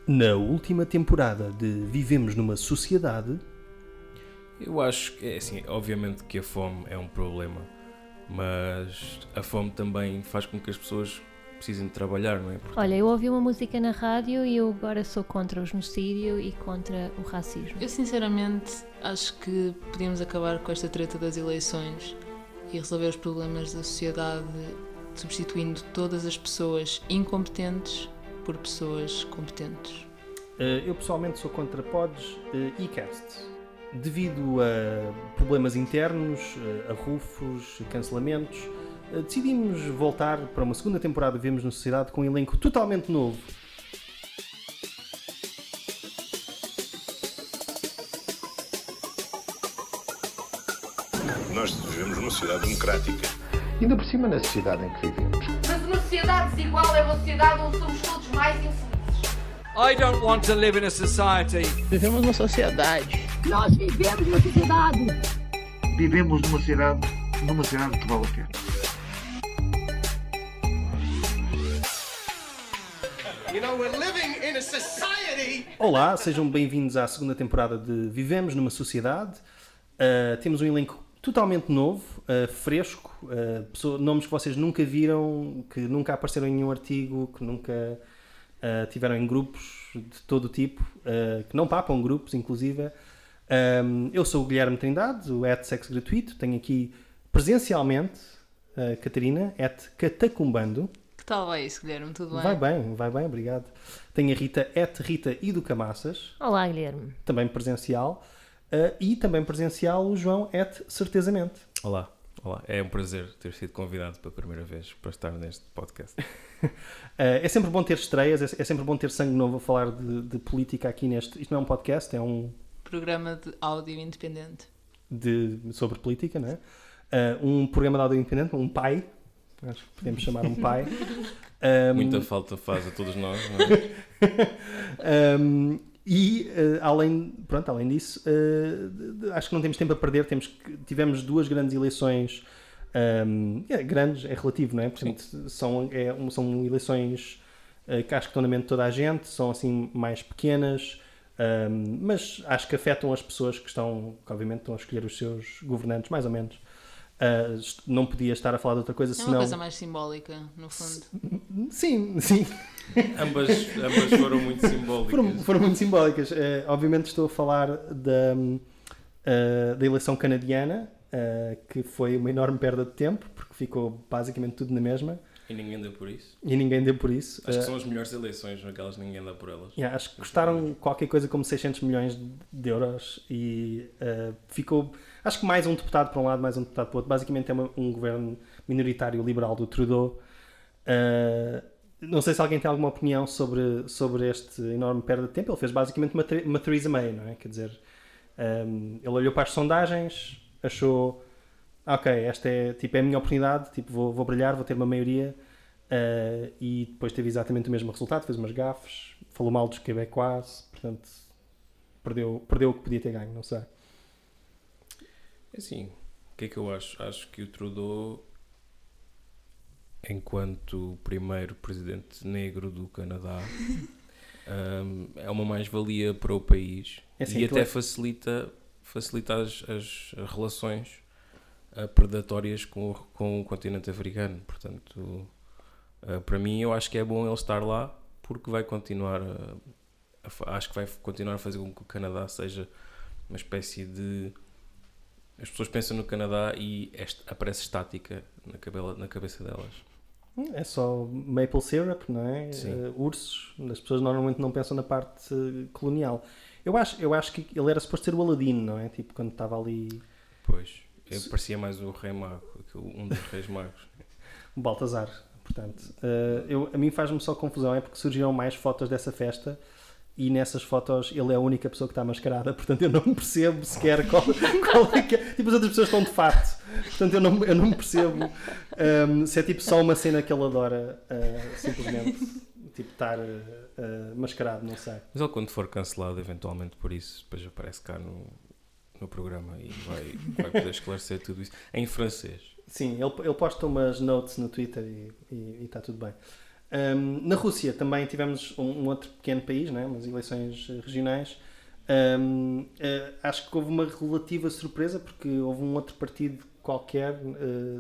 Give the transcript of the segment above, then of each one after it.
Na última temporada de Vivemos numa Sociedade... Eu acho que, assim, obviamente que a fome é um problema, mas a fome também faz com que as pessoas precisem de trabalhar, não é? Portanto... Olha, eu ouvi uma música na rádio e eu agora sou contra o genocídio e contra o racismo. Eu sinceramente acho que podíamos acabar com esta treta das eleições e resolver os problemas da sociedade substituindo todas as pessoas incompetentes por pessoas competentes. Eu pessoalmente sou contra pods e casts. Devido a problemas internos, arrufos, cancelamentos, decidimos voltar para uma segunda temporada de Vivemos na Sociedade com um elenco totalmente novo. Nós vivemos numa sociedade democrática. Ainda por cima na sociedade em que vivemos. Mas uma sociedade desigual é uma sociedade onde somos todos mais infelizes. I don't want to live in a society. Vivemos numa sociedade. Nós vivemos numa sociedade. Vivemos numa sociedade que vale a pena. You know, we're living in a society. Olá, sejam bem-vindos à segunda temporada de Vivemos numa Sociedade. Temos um elenco totalmente novo, fresco, nomes que vocês nunca viram, que nunca apareceram em nenhum artigo, que nunca tiveram em grupos de todo o tipo, que não papam grupos, inclusive. Eu sou o Guilherme Trindade, o @sexogratuito. Tenho aqui presencialmente a Catarina, @catacumbando. Que tal vai isso, Guilherme? Tudo bem? Vai bem, obrigado. Tenho a Rita, @Rita e do Camassas, Olá, Guilherme. também presencial. E também presencial o João, @certezamente. Olá, é um prazer ter sido convidado pela primeira vez para estar neste podcast. É sempre bom ter estreias, é sempre bom ter sangue novo a falar de política aqui neste... Isto não é um podcast, é um... Programa de áudio independente. sobre política, não é? Um programa de áudio independente, um pai. Acho que podemos chamar um pai. Muita falta faz a todos nós, não é? Além disso, acho que não temos tempo a perder. Tivemos duas grandes eleições. Grandes é relativo, não é? Portanto, são eleições que acho que estão na mente de toda a gente, são assim mais pequenas, mas acho que afetam as pessoas que obviamente estão a escolher os seus governantes, mais ou menos. Não podia estar a falar de outra coisa, senão... É uma coisa mais simbólica, no fundo. Sim. Ambas foram muito simbólicas. Foram muito simbólicas. Obviamente estou a falar da eleição canadiana, que foi uma enorme perda de tempo, porque ficou basicamente tudo na mesma. E ninguém deu por isso. Acho que são as melhores eleições, aquelas que ninguém dá por elas. Acho que custaram qualquer coisa como 600 milhões de euros e ficou, acho que mais um deputado para um lado, mais um deputado para o outro. Basicamente é um governo minoritário liberal do Trudeau. Não sei se alguém tem alguma opinião sobre este enorme perda de tempo. Ele fez basicamente uma Theresa May, não é? Quer dizer, ele olhou para as sondagens, achou... Ok, esta é a minha oportunidade, vou brilhar, vou ter uma maioria, e depois teve exatamente o mesmo resultado, fez umas gafes, falou mal dos quebecois, portanto, perdeu o que podia ter ganho, não sei. Assim, o que é que eu acho? Acho que o Trudeau, enquanto primeiro presidente negro do Canadá, é uma mais-valia para o país, assim, e até facilita as relações predatórias com o continente africano. Portanto, para mim, eu acho que é bom ele estar lá, porque vai continuar acho que vai continuar a fazer com que o Canadá seja uma espécie de... As pessoas pensam no Canadá e aparece estática na cabeça delas. É só maple syrup, não é? Ursos. As pessoas normalmente não pensam na parte colonial. Eu acho que ele era suposto ser o Aladino, não é? Quando estava ali... Pois... parecia mais o Rei Mago, um dos Reis Magos. O Baltazar, portanto. A mim faz-me só confusão, é porque surgiram mais fotos dessa festa e nessas fotos ele é a única pessoa que está mascarada, portanto eu não percebo sequer qual é que é. As outras pessoas estão de fato, portanto eu não percebo se é só uma cena que ele adora, simplesmente estar mascarado, não sei. Mas ele, quando for cancelado eventualmente por isso, depois aparece cá no programa e vai poder esclarecer tudo isso em francês. Sim, ele posta umas notes no Twitter e está tudo bem. Na Rússia também tivemos um outro pequeno país, né? Umas eleições regionais. Acho que houve uma relativa surpresa porque houve um outro partido qualquer,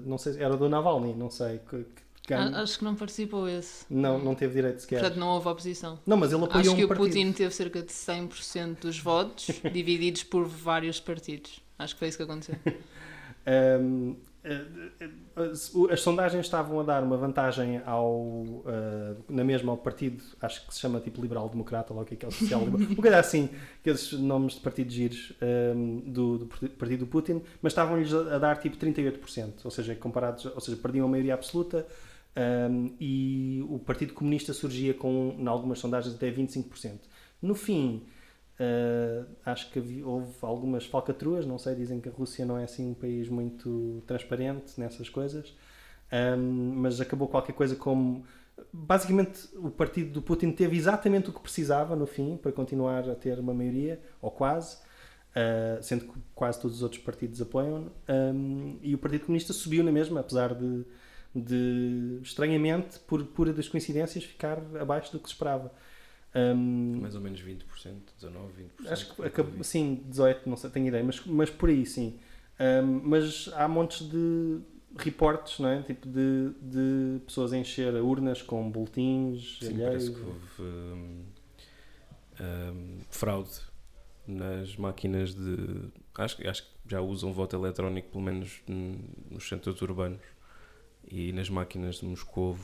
não sei, era do Navalny, não sei, que ganhou. Acho que não participou esse. Não teve direito sequer. Portanto, não houve oposição. Não, mas ele apoiou Acho que um o partido. Putin teve cerca de 100% dos votos divididos por vários partidos. Acho que foi isso que aconteceu. As sondagens estavam a dar uma vantagem na mesma ao partido, acho que se chama tipo liberal-democrata, ou o que é o social-liberal, um bocadinho assim, aqueles nomes de partidos giros do partido do Putin, mas estavam-lhes a dar tipo 38%, ou seja, perdiam a maioria absoluta, e o Partido Comunista surgia com, em algumas sondagens, até 25%. No fim, acho que houve algumas falcatruas, não sei, dizem que a Rússia não é assim um país muito transparente nessas coisas, mas acabou qualquer coisa como... Basicamente, o partido do Putin teve exatamente o que precisava no fim para continuar a ter uma maioria, ou quase, sendo que quase todos os outros partidos apoiam, e o Partido Comunista subiu na mesma, apesar de estranhamente, por pura das coincidências, ficar abaixo do que se esperava. Mais ou menos 20%, 19%, 20%. Acho que acabou, sim, 18%, não sei, tenho ideia, mas por aí sim. Mas há montes de reportes, não é? Tipo de pessoas a encher urnas com boletins. Sim, parece que houve fraude nas máquinas de... Acho que já usam voto eletrónico, pelo menos nos centros urbanos. E nas máquinas de Moscovo,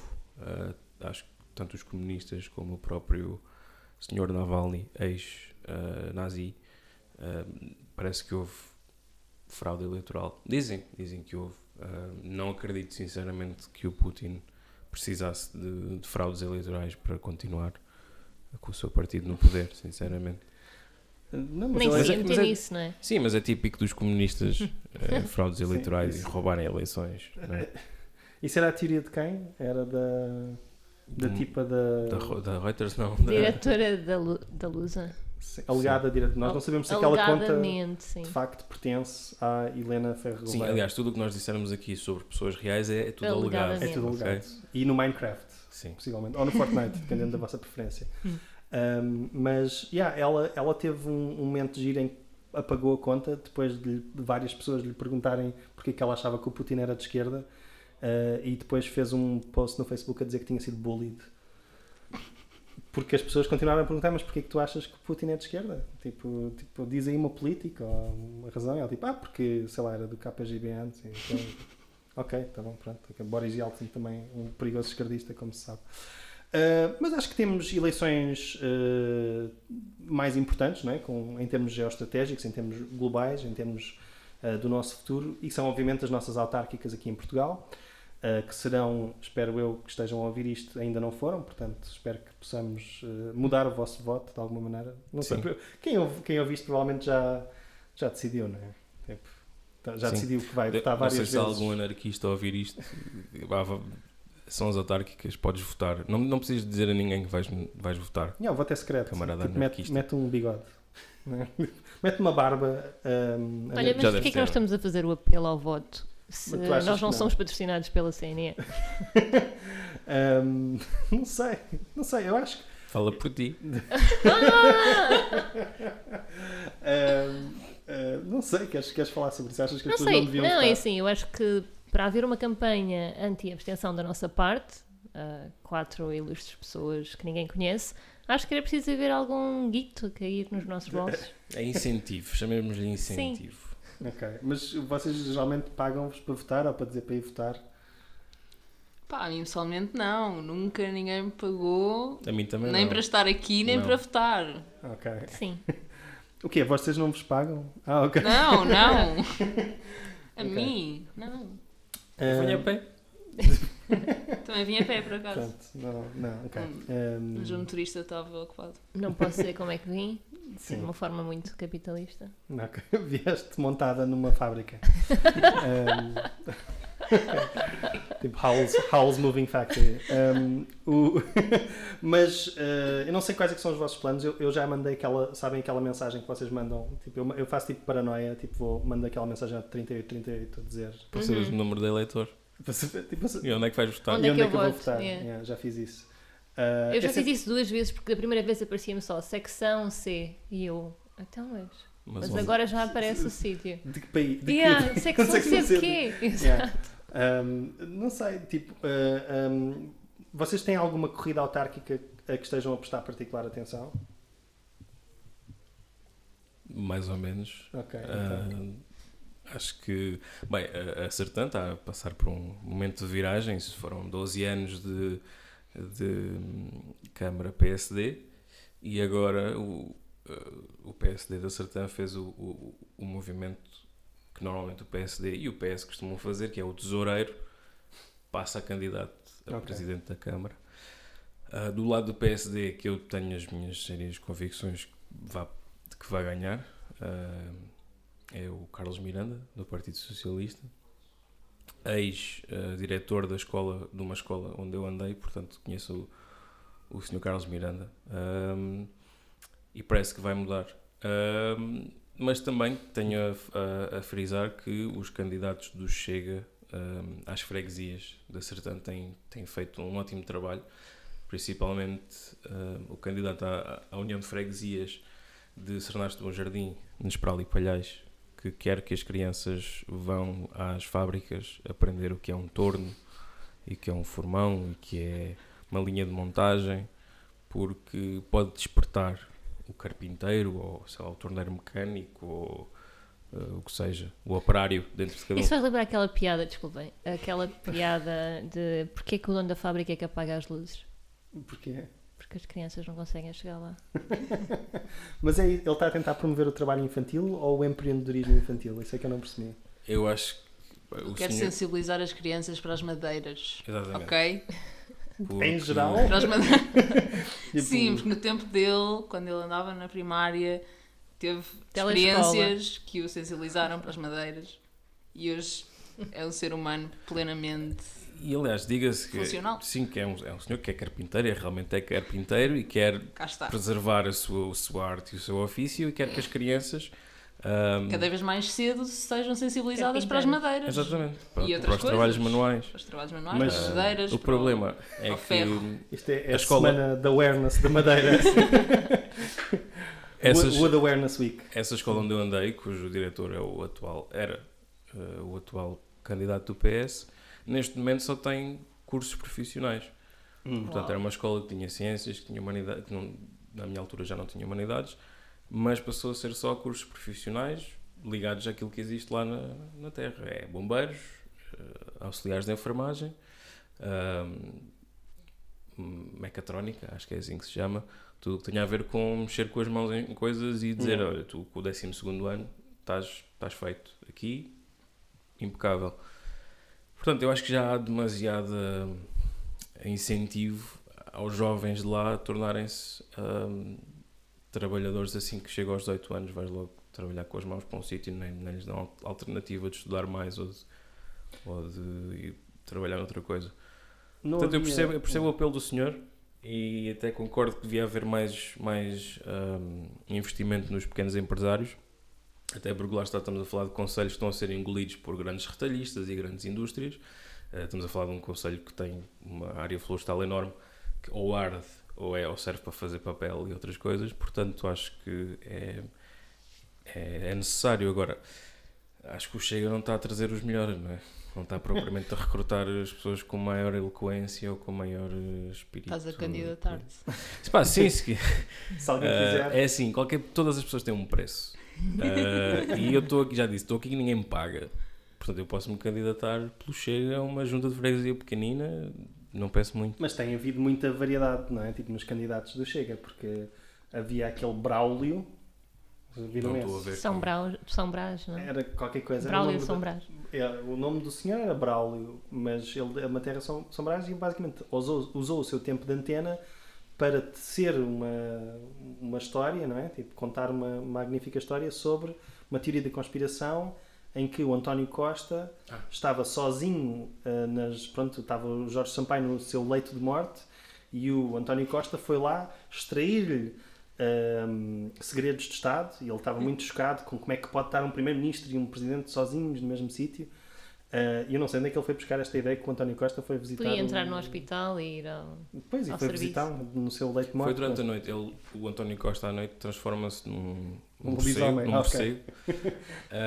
acho que tanto os comunistas como o próprio Sr. Navalny, ex-nazi, parece que houve fraude eleitoral. Dizem que houve. Não acredito sinceramente que o Putin precisasse de fraudes eleitorais para continuar com o seu partido no poder, sinceramente. Não, Nem se ia meter nisso, não é? Sim, mas é típico dos comunistas fraudes eleitorais e roubarem eleições. Não é? Isso era a teoria de quem? Era da tipa da Reuters, não. Diretora da Lusa. Alegada diretora. Nós não sabemos se aquela conta sim. de facto pertence à Helena Ferro Gouveia. Sim, aliás, tudo o que nós dissermos aqui sobre pessoas reais é tudo alegado. É tudo alegado. Okay? E no Minecraft, sim, possivelmente. Ou no Fortnite, dependendo da vossa preferência. Mas, ela teve um momento de giro em que apagou a conta depois de várias pessoas lhe perguntarem porque é que ela achava que o Putin era de esquerda. E depois fez um post no Facebook a dizer que tinha sido bullied. Porque as pessoas continuaram a perguntar, mas porquê que tu achas que o Putin é de esquerda? Tipo diz aí uma política ou uma razão. E ela tipo, porque, sei lá, era do KGB antes. Então, ok, tá bom, pronto. Boris Yeltsin também um perigoso esquerdista, como se sabe. Mas acho que temos eleições mais importantes, não é? Em termos geoestratégicos, em termos globais, em termos do nosso futuro, e são obviamente as nossas autárquicas aqui em Portugal. Que serão, espero eu, que estejam a ouvir isto, ainda não foram, portanto espero que possamos mudar o vosso voto de alguma maneira. Não sei, quem ouve isto provavelmente já decidiu, não é? Já decidiu que vai votar várias vezes. Não sei se há algum anarquista a ouvir isto, são as autárquicas, podes votar. Não precisas dizer a ninguém que vais votar. Não, o voto é secreto. Camarada anarquista. Mete um bigode. Mete uma barba. Olha, mas porquê que nós estamos a fazer o apelo ao voto? Se nós não somos patrocinados pela CNE. Não sei, eu acho que... Fala por ti. Não sei, queres falar sobre isso? Achas que as não pessoas sei. não deviam Não, votar? é assim, eu acho que para haver uma campanha anti-abstenção da nossa parte, 4 ilustres pessoas que ninguém conhece, acho que era preciso haver algum guito a cair nos nossos bolsos. É incentivo, chamemos-lhe incentivo. Sim. Ok, mas vocês geralmente pagam-vos para votar ou para dizer para ir votar? A mim pessoalmente não, nunca ninguém me pagou. A mim também nem não. para estar aqui, nem para votar. Ok. Sim. O quê? Vocês não vos pagam? Ok. Não. A mim, não. Venha a pé. Também vim a pé, por acaso. Pronto, não, ok. Mas o motorista estava ocupado. Não posso dizer como é que vim, Sim. de uma forma muito capitalista. Ok. Vieste montada numa fábrica. Tipo Howl's Moving Factory. Mas eu não sei quais é que são os vossos planos. Eu já mandei aquela mensagem que vocês mandam. Tipo, eu faço tipo paranoia, mando aquela mensagem a 38 a dizer. Para saberes o número de eleitor. Tipo, E onde é que vais votar? Onde é que eu vou voto? votar? Yeah. Já fiz isso. Eu já esse é- fiz isso 2 vezes porque da primeira vez aparecia-me só secção C e eu, então mas onde? agora já aparece o sítio. De que país? De Yeah, que... secção C de quê? Yeah. Não sei, tipo, vocês têm alguma corrida autárquica a que estejam a prestar particular atenção? Mais ou menos. Ok. Acho que, bem, a Sertã está a passar por um momento de viragem. Isso foram 12 anos de Câmara PSD e agora o PSD da Sertã fez o movimento que normalmente o PSD e o PS costumam fazer, que é o tesoureiro passa a candidato a presidente da Câmara. Do lado do PSD, que eu tenho as minhas sérias convicções de que vai ganhar, é o Carlos Miranda, do Partido Socialista, ex-diretor de uma escola onde eu andei, portanto conheço o Sr. Carlos Miranda, e parece que vai mudar. Mas também tenho a frisar que os candidatos do Chega às freguesias da Sertã têm feito um ótimo trabalho, principalmente o candidato à União de Freguesias de Sernares de Bom Jardim, Nespral e Palhais, que quer que as crianças vão às fábricas aprender o que é um torno e que é um formão e que é uma linha de montagem, porque pode despertar o carpinteiro ou, sei lá, o torneiro mecânico ou o que seja, o operário dentro de cada um. Isso faz lembrar aquela piada, desculpem, aquela piada de porque é que o dono da fábrica é que apaga as luzes? Porquê? Porque as crianças não conseguem chegar lá. Mas ele está a tentar promover o trabalho infantil ou o empreendedorismo infantil? Isso é que eu não percebi. Eu acho que Quero sensibilizar as crianças para as madeiras. Exatamente. Ok? Em geral? Para as madeiras. Tipo... Sim, porque no tempo dele, quando ele andava na primária, teve Telescola. experiências que o sensibilizaram para as madeiras e hoje é um ser humano plenamente E aliás, diga-se que, funcional. sim, que é um senhor que é carpinteiro, realmente é carpinteiro e quer Cá está. preservar a sua arte e o seu ofício e quer que as crianças Cada vez mais cedo sejam sensibilizadas para as madeiras. exatamente, E para outras os trabalhos coisas. manuais. Para os trabalhos manuais, Mas, para as madeiras. O problema é para o que ferro. Isto é A a escola- semana da awareness da Madeira. Wood Awareness Week. essa escola onde eu andei, cujo diretor era o atual candidato do PS, neste momento só tem cursos profissionais. Portanto, era uma escola que tinha ciências, que tinha humanidade, que na minha altura já não tinha humanidades, mas passou a ser só cursos profissionais ligados àquilo que existe lá na Terra. É bombeiros, auxiliares de enfermagem, mecatrónica, acho que é assim que se chama, tudo que tenha a ver com mexer com as mãos em coisas e dizer, olha, tu com o 12º ano estás feito aqui, impecável. Portanto, eu acho que já há demasiado incentivo aos jovens de lá tornarem-se trabalhadores. Assim que chegam aos 18 anos, vais logo trabalhar com as mãos para um sítio, nem lhes dão alternativa de estudar mais ou de ir trabalhar noutra coisa. Portanto, eu percebo o apelo do senhor e até concordo que devia haver mais investimento nos pequenos empresários, até porque lá estamos a falar de concelhos que estão a ser engolidos por grandes retalhistas e grandes indústrias. Estamos a falar de um concelho que tem uma área florestal enorme, que ou arde ou serve para fazer papel e outras coisas. Portanto, acho que é necessário. Agora, acho que o Chega não está a trazer os melhores, não é? Não está propriamente a recrutar as pessoas com maior eloquência ou com maior espírito. Estás a candidatar-te. Sim, Se alguém quiser. é assim, todas as pessoas têm um preço. E eu estou aqui, já disse, estou aqui que ninguém me paga. Portanto, eu posso me candidatar pelo Chega a uma junta de freguesia pequenina, não peço muito. Mas tem havido muita variedade, não é? Tipo nos candidatos do Chega, porque havia aquele Braulio. Viram Não estou a esse? ver. São Brás, não é? Era qualquer coisa. Braulio São Brás. O nome do senhor era Braulio, mas ele, a matéria São Brás, e basicamente usou o seu tempo de antena para tecer uma história, não é? Tipo, contar uma magnífica história sobre uma teoria da conspiração em que o António Costa estava sozinho, estava o Jorge Sampaio no seu leito de morte e o António Costa foi lá extrair-lhe segredos de Estado, e ele estava muito chocado com como é que pode estar um primeiro-ministro e um presidente sozinhos no mesmo sítio, Eu não sei onde é que ele foi buscar esta ideia que o António Costa foi visitar. Podia entrar no hospital e ir ao... Pois, e ao foi serviço. visitar no seu leito de morte. Foi durante a noite. O António Costa à noite transforma-se num lobisomem. morcego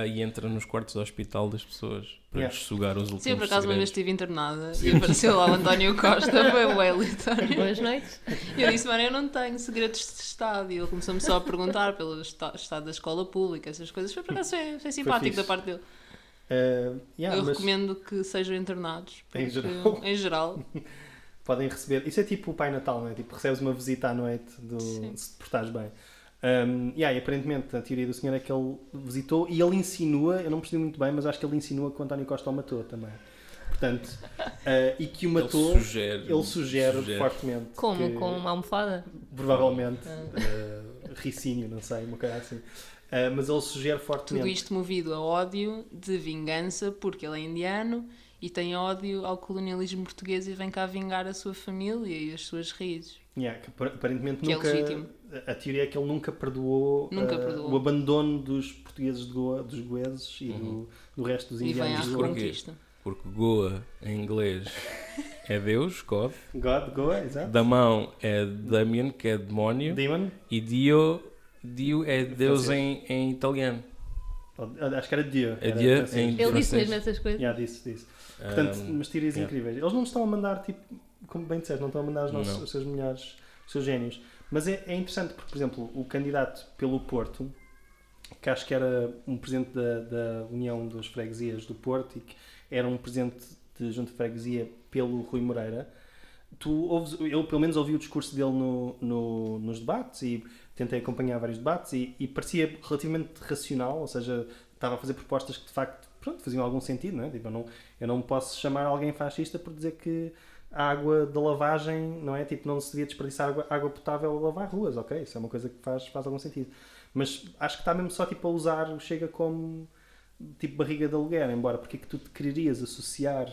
e entra nos quartos do hospital das pessoas para lhes sugar os últimos Sim, por acaso uma vez segredos. estive internada e apareceu lá o António Costa, foi o aleatório. Boas noites. E eu disse, mano, eu não tenho segredos de Estado. E ele começou-me só a perguntar pelo estado da escola pública, essas coisas. Foi por acaso foi simpático fixe. da parte dele. Yeah, eu mas recomendo que sejam internados. Em porque, geral. em geral. podem receber. Isso é tipo o Pai Natal, não é? Tipo, recebes uma visita à noite se te portares bem. E aparentemente a teoria do senhor é que ele visitou e ele insinua, eu não percebi muito bem, mas acho que ele insinua que o António Costa o matou também. Portanto, e que o matou, ele sugere fortemente. Como? Que, Com uma almofada? provavelmente, ricínio, não sei, uma coisa assim. Mas ele sugere fortemente. Tudo isto movido a ódio de vingança, porque ele é indiano e tem ódio ao colonialismo português e vem cá vingar a sua família e as suas raízes. Que aparentemente Que nunca. é legítimo. A teoria é que ele nunca perdoou, o abandono dos portugueses de Goa, dos goeses e do resto dos E vem à indianos de Goa. reconquista. Porque Goa, em inglês, é Deus, God. Goa, exato. Damão é Damien, que é demónio. Demon. E Dio é Deus em italiano. Acho que era Dio. É Dio em Ele disse francês. mesmo essas coisas? Disse. Portanto, umas teorias incríveis. Eles não estão a mandar, tipo, como bem disseste, não estão a mandar os seus melhores, os seus génios. Mas é interessante porque, por exemplo, o candidato pelo Porto, que acho que era um presidente da União das Freguesias do Porto e que era um presidente de junta de freguesia pelo Rui Moreira, eu pelo menos ouvi o discurso dele nos debates e tentei acompanhar vários debates e parecia relativamente racional, ou seja, estava a fazer propostas que de facto faziam algum sentido, não é? Tipo, eu não posso chamar alguém fascista por dizer que a água da lavagem, não é? Tipo, não se devia desperdiçar água potável a lavar ruas, ok? Isso é uma coisa que faz algum sentido. Mas acho que está mesmo só tipo, a usar o Chega como tipo barriga de aluguer, embora porque é que tu te quererias associar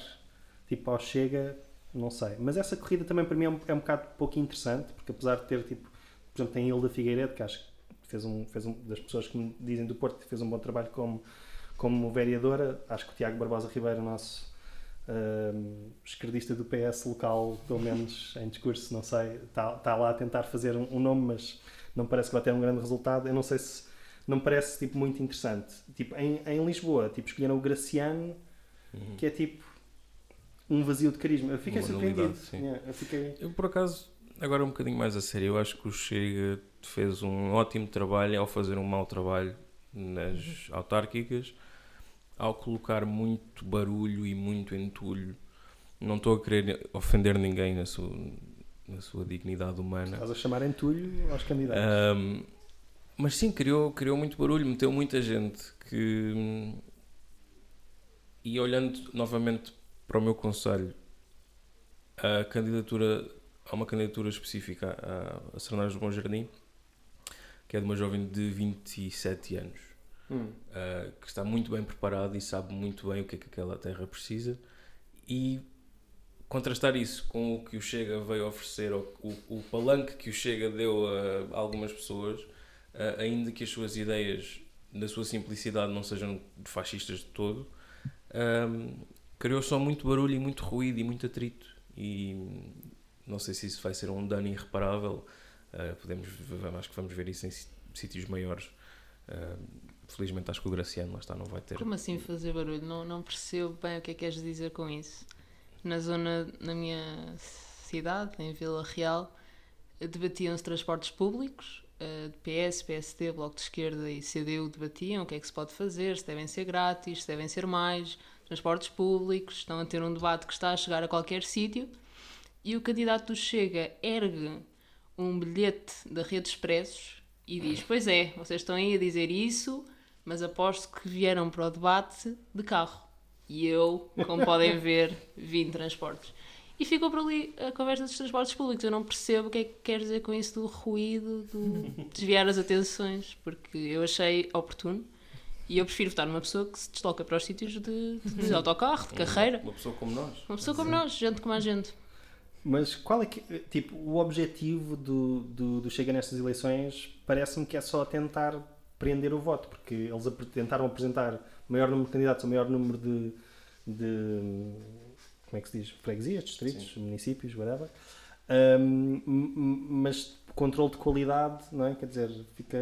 tipo, ao Chega, não sei. Mas essa corrida também para mim é um bocado pouco interessante, porque apesar de ter, tipo, por exemplo, tem Hilda Figueiredo, que acho que fez um das pessoas que me dizem do Porto que fez um bom trabalho como vereadora. Acho que o Tiago Barbosa Ribeiro, nosso esquerdista do PS local, pelo menos em discurso, não sei, está lá a tentar fazer um nome, mas não parece que vai ter um grande resultado. Eu não sei se não me parece tipo, muito interessante. Tipo, em Lisboa, tipo, escolheram o Graciano, que é tipo um vazio de carisma. Eu fiquei surpreendido. Eu, por acaso, agora um bocadinho mais a sério, eu acho que o Chega fez um ótimo trabalho ao fazer um mau trabalho nas autárquicas, ao colocar muito barulho e muito entulho. Não estou a querer ofender ninguém na sua dignidade humana. Estás a chamar entulho aos candidatos. Mas sim, criou muito barulho, meteu muita gente que... E olhando novamente para o meu conselho, há uma candidatura específica a Sernares do Bom Jardim, que é de uma jovem de 27 anos, que está muito bem preparada e sabe muito bem o que é que aquela terra precisa, e contrastar isso com o que o Chega veio oferecer, o palanque que o Chega deu a algumas pessoas, ainda que as suas ideias, na sua simplicidade, não sejam fascistas de todo, criou só muito barulho e muito ruído e muito atrito, e não sei se isso vai ser um dano irreparável. Acho que vamos ver isso em sítios maiores. Felizmente acho que o Graciano lá está, não vai ter. Como assim fazer barulho? Não percebo bem o que é que queres dizer com isso. Na minha cidade, em Vila Real, debatiam-se transportes públicos, de PS, PSD, Bloco de Esquerda e CDU debatiam o que é que se pode fazer, se devem ser grátis, se devem ser mais, transportes públicos, estão a ter um debate que está a chegar a qualquer sítio, e o candidato do Chega ergue um bilhete da Rede Expressos e diz, pois é, vocês estão aí a dizer isso, mas aposto que vieram para o debate de carro. E eu, como podem ver, vim de transportes. E ficou por ali a conversa dos transportes públicos. Eu não percebo o que é que quer dizer com isso do ruído, do desviar as atenções, porque eu achei oportuno. E eu prefiro votar numa pessoa que se desloca para os sítios de autocarro, de carreira. Uma pessoa como nós. Uma pessoa como nós, gente como a gente. Mas qual é que, tipo, o objetivo do Chega nestas eleições parece-me que é só tentar prender o voto, porque eles tentaram apresentar o maior número de candidatos, o maior número como é que se diz? Freguesias, distritos, municípios, whatever. Mas controle de qualidade, não é? Quer dizer, fica,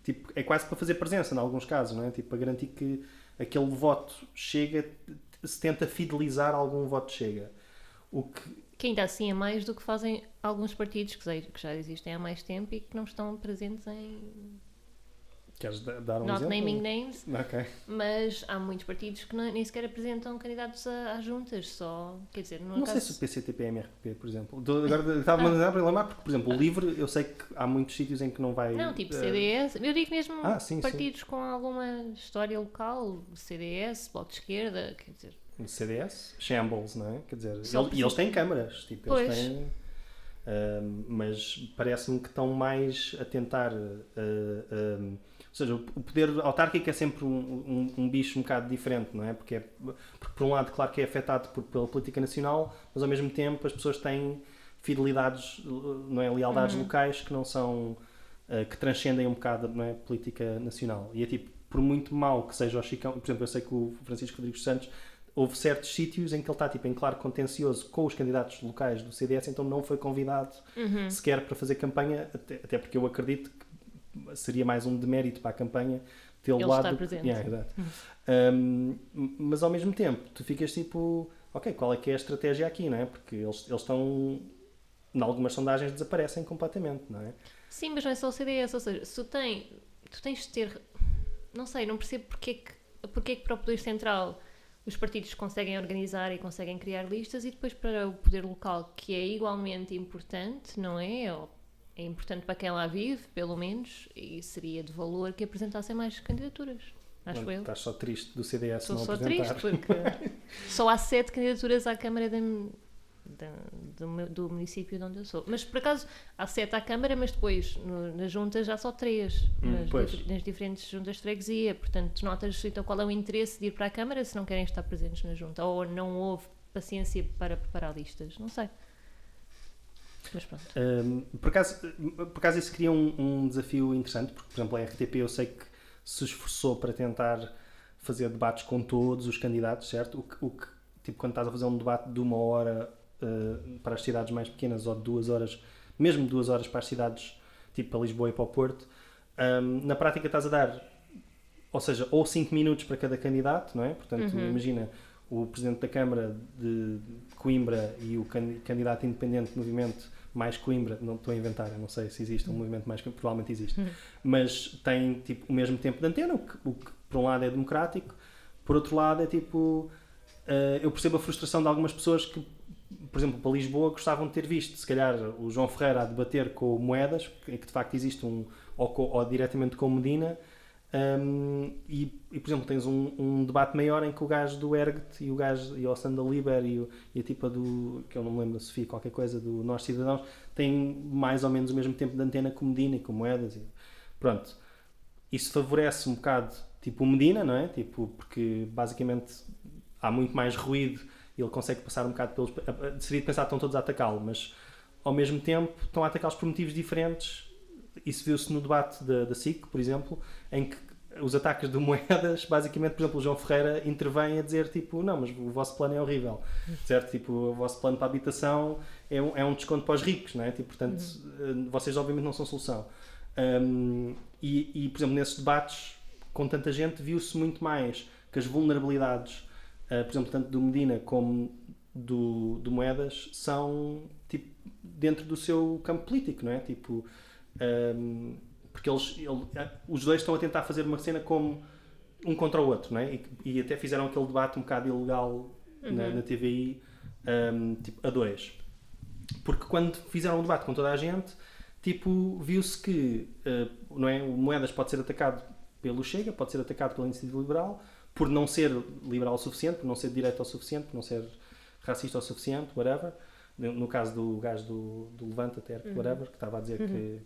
tipo, é quase para fazer presença em alguns casos, não é? Tipo, para garantir que aquele voto chega, se tenta fidelizar algum voto chega. O que ainda assim é mais do que fazem alguns partidos que já existem há mais tempo e que não estão presentes em... Queres dar um Not exemplo? naming names, Ok. mas há muitos partidos que nem sequer apresentam candidatos às juntas, só, quer dizer, no Não caso... sei se o PCTP é MRP, por exemplo. Agora estava-me a lembrar porque, por exemplo, o LIVRE, eu sei que há muitos sítios em que não vai... Não, tipo CDS, eu digo mesmo sim, partidos com alguma história local, CDS, Bloco de Esquerda, quer dizer... CDS, Shambles, não é? Quer dizer, Só e eles têm câmaras, tipo, Pois. eles têm... mas parece-me que estão mais a tentar... ou seja, o poder autárquico é sempre um bicho um bocado diferente, não é? Porque por um lado, claro que é afetado pela política nacional, mas ao mesmo tempo as pessoas têm fidelidades, não é? Lealdades locais que não são... que transcendem um bocado, não é? Política nacional. E é tipo, por muito mau que seja o Chicão... Por exemplo, eu sei que o Francisco Rodrigues Santos... Houve certos sítios em que ele está tipo, em claro contencioso com os candidatos locais do CDS, então não foi convidado sequer para fazer campanha, até porque eu acredito que seria mais um demérito para a campanha tê-lo lá. Está presente. Exato. Mas ao mesmo tempo, tu ficas tipo, ok, qual é que é a estratégia aqui, não é? Porque eles estão, em algumas sondagens, desaparecem completamente, não é? Sim, mas não é só o CDS, ou seja, se tu tens de ter, não sei, não percebo porque é que para o Poder Central os partidos conseguem organizar e conseguem criar listas e depois para o poder local, que é igualmente importante, não é? Ou é importante para quem lá vive, pelo menos, e seria de valor que apresentassem mais candidaturas, acho eu. Estás só triste do CDS Estou não só apresentar. triste porque só há 7 candidaturas à Câmara do município de onde eu sou. Mas por acaso há 7 à Câmara, mas depois nas juntas já só 3 nas diferentes juntas de freguesia. Portanto, notas então qual é o interesse de ir para a Câmara se não querem estar presentes na junta, ou não houve paciência para preparar listas, não sei. Mas pronto. Por acaso isso cria um desafio interessante, porque por exemplo a RTP eu sei que se esforçou para tentar fazer debates com todos os candidatos, certo? O que tipo quando estás a fazer um debate de 1 hora para as cidades mais pequenas ou de 2 horas, mesmo 2 horas para as cidades tipo para Lisboa e para o Porto, na prática estás a dar, ou seja, ou 5 minutos para cada candidato, não é? Portanto, imagina o Presidente da Câmara de Coimbra e o candidato independente do movimento mais Coimbra, não estou a inventar, eu não sei se existe um movimento mais Coimbra, provavelmente existe, mas tem tipo o mesmo tempo de antena, o que por um lado é democrático, por outro lado é tipo, eu percebo a frustração de algumas pessoas que, por exemplo, para Lisboa gostavam de ter visto, se calhar, o João Ferreira a debater com o Moedas, que de facto existe ou diretamente com o Medina, e por exemplo tens um debate maior em que o gajo do Ergt e o Sandra Liber e a tipa do, que eu não me lembro da Sofia, qualquer coisa, do Nós Cidadãos, têm mais ou menos o mesmo tempo de antena com o Medina e com o Moedas, pronto, isso favorece um bocado tipo o Medina, não é? Tipo, porque basicamente há muito mais ruído e ele consegue passar um bocado pelos... Seria de pensar que estão todos a atacá-lo, mas ao mesmo tempo estão a atacá-los por motivos diferentes. Isso viu-se no debate da SIC, por exemplo, em que os ataques de Moedas, basicamente, por exemplo, o João Ferreira intervém a dizer, tipo, não, mas o vosso plano é horrível, certo? Tipo, o vosso plano para a habitação é um desconto para os ricos, não é? Tipo, portanto, vocês obviamente não são solução. E, por exemplo, nesses debates, com tanta gente, viu-se muito mais que as vulnerabilidades, por exemplo, tanto do Medina como do Moedas, são, tipo, dentro do seu campo político, não é? Tipo... porque os dois estão a tentar fazer uma cena como um contra o outro, não é? E até fizeram aquele debate um bocado ilegal na TVI, tipo, a 2. Porque quando fizeram um debate com toda a gente, tipo, viu-se que não é? O Moedas pode ser atacado pelo Chega, pode ser atacado pela Iniciativa Liberal, por não ser liberal o suficiente, por não ser de direita o suficiente, por não ser racista o suficiente, whatever. No caso do gajo do Levante, até whatever, que estava a dizer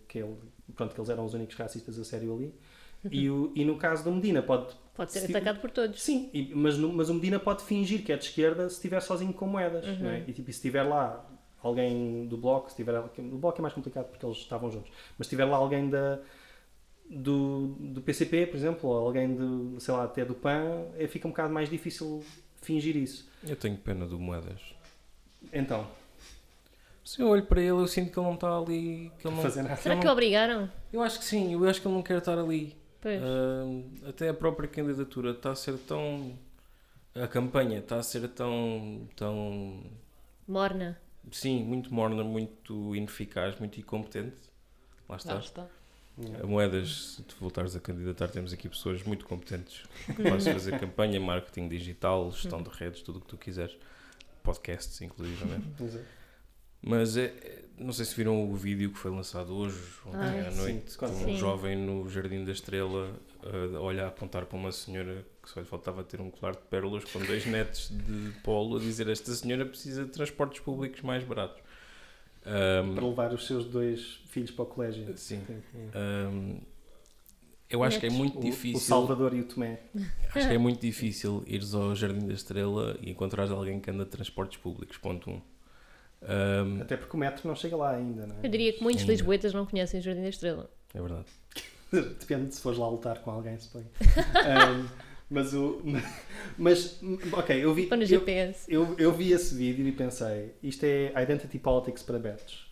que eles eram os únicos racistas a sério ali. E no caso do Medina pode ser atacado por todos. Sim, mas o Medina pode fingir que é de esquerda se estiver sozinho com Moedas, não é? E tipo, se estiver lá alguém do Bloco, do Bloco é mais complicado porque eles estavam juntos, mas se estiver lá alguém do PCP, por exemplo, ou alguém sei lá, até do PAN, fica um bocado mais difícil fingir isso. Eu tenho pena do Moedas. Então, Se eu olho para ele, eu sinto que ele não está ali. Que ele não, fazer nada. Será que o obrigaram? Eu acho que sim, eu acho que ele não quer estar ali. Pois. Até a própria candidatura está a ser tão. A campanha está a ser tão. Morna. Sim, muito morna, muito ineficaz, muito incompetente. Lá está. Lá está. A Moedas, se tu voltares a candidatar, temos aqui pessoas muito competentes. Capazes de fazer campanha, marketing digital, gestão de redes, tudo o que tu quiseres. Podcasts, inclusive. Mas não sei se viram o vídeo que foi lançado hoje, ontem à noite, com um jovem no Jardim da Estrela a olhar, a apontar para uma senhora que só lhe faltava ter um colar de pérolas com 2 netos de polo, a dizer: esta senhora precisa de transportes públicos mais baratos. Para levar os seus 2 filhos para o colégio. Sim. Eu acho que é muito difícil. O Salvador e o Tomé. Acho que é muito difícil ires ao Jardim da Estrela e encontrares alguém que anda de transportes públicos, ponto 1. Até porque o metro não chega lá ainda, não é? Eu diria que muitos Ainda. lisboetas não conhecem o Jardim da Estrela. É verdade. Depende de se fores lá lutar com alguém, suponho. Ok, eu vi. Ou no GPS. Eu vi esse vídeo e pensei, isto é Identity Politics para betos.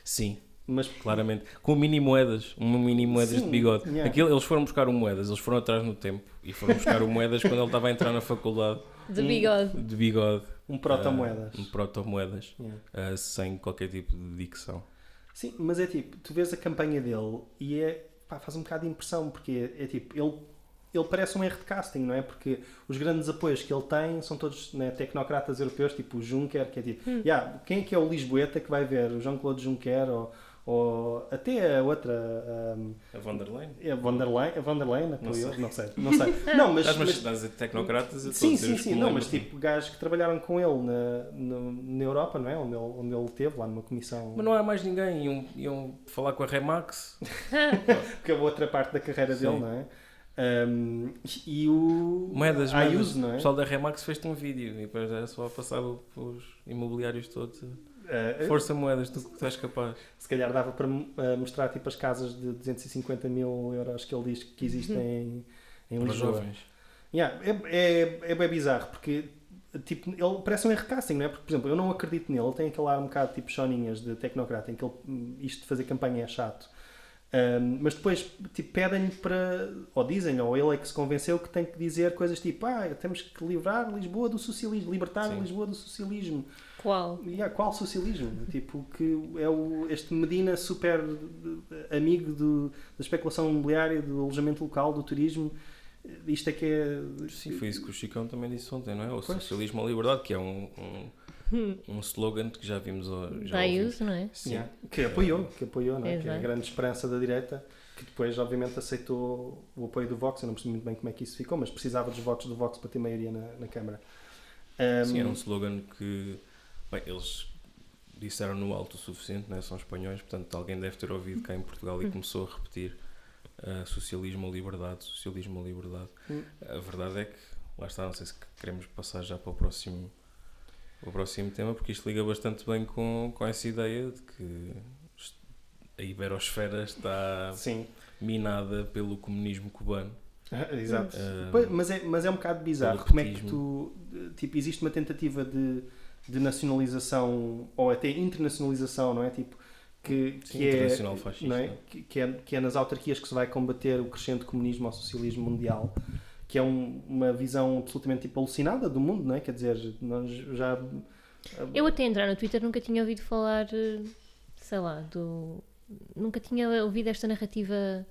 Sim, Mas claramente. Com mini moedas, uma mini moedas Sim, de bigode. yeah. Eles foram buscar o moedas, eles foram atrás no tempo e foram buscar o moedas quando ele estava a entrar na faculdade De bigode. de bigode. um proto-moedas. Um proto-moedas, Yeah. sem qualquer tipo de dicção. Sim, mas é tipo, tu vês a campanha dele e faz um bocado de impressão, porque é tipo, ele parece um erro de casting, não é? Porque os grandes apoios que ele tem são todos, né, tecnocratas europeus, tipo o Juncker, que é tipo, quem é que é o Lisboeta que vai ver? O Jean-Claude Juncker ou até a outra... A von der Leyen? A von der Leyen Não apoiou? sei. Não sei. Não, mas... Estás a tecnocratas? Eu estou a Sim, dizer sim, os sim. Não, problemas. mas tipo, gajos que trabalharam com ele na Europa, não é? Onde ele esteve, lá numa comissão... Mas não há mais ninguém. Iam falar com a Remax. Que é a outra parte da carreira Sim. dele, não é? E o Moedas. Ayuso, não O é? pessoal da Remax fez-te um vídeo e depois era só passar os imobiliários todos. Força Moedas, tu és capaz. Se calhar dava para mostrar tipo as casas de 250 mil euros que ele diz que existem em Para os Lisboa. jovens. É bem bizarro, porque tipo, ele parece um erro de casting, não é? Porque, por exemplo, eu não acredito nele, ele tem aquele ar um bocado tipo choninhas de tecnocrata, em que isto de fazer campanha é chato. Mas depois tipo, pedem-lhe para, ou dizem, ou ele é que se convenceu que tem que dizer coisas tipo, temos que livrar Lisboa do socialismo, libertar Sim. Lisboa do socialismo. Qual? Qual socialismo? Tipo, que é este Medina super amigo da especulação imobiliária, do alojamento local, do turismo. Isto é que é... Sim, foi isso que o Chicão também disse ontem, não é? O Pois. socialismo à liberdade, que é um slogan que já vimos. Já Da ouvimos. Ayuso, não é? Sim. Que apoiou, não é? Que é a Exato. grande esperança da direita, que depois obviamente aceitou o apoio do Vox. Eu não percebi muito bem como é que isso ficou, mas precisava dos votos do Vox para ter maioria na Câmara. Sim, era um slogan que, bem, eles disseram no alto o suficiente, não é? São espanhóis, portanto alguém deve ter ouvido cá em Portugal e começou a repetir socialismo ou liberdade, socialismo ou liberdade. A verdade é que, lá está, não sei se queremos passar já para o próximo tema, porque isto liga bastante bem com essa ideia de que a iberosfera está Sim. minada pelo comunismo cubano. Exato. Mas é um bocado bizarro pelo como é que petismo. tu... Tipo, existe uma tentativa de nacionalização ou até internacionalização, não é? Tipo, que Sim, é, internacional fascista. não é? Que é nas autarquias que se vai combater o crescente comunismo ou socialismo mundial, que é uma visão absolutamente tipo, alucinada do mundo, não é? Quer dizer, nós já... Eu até entrar no Twitter nunca tinha ouvido falar, sei lá, nunca tinha ouvido esta narrativa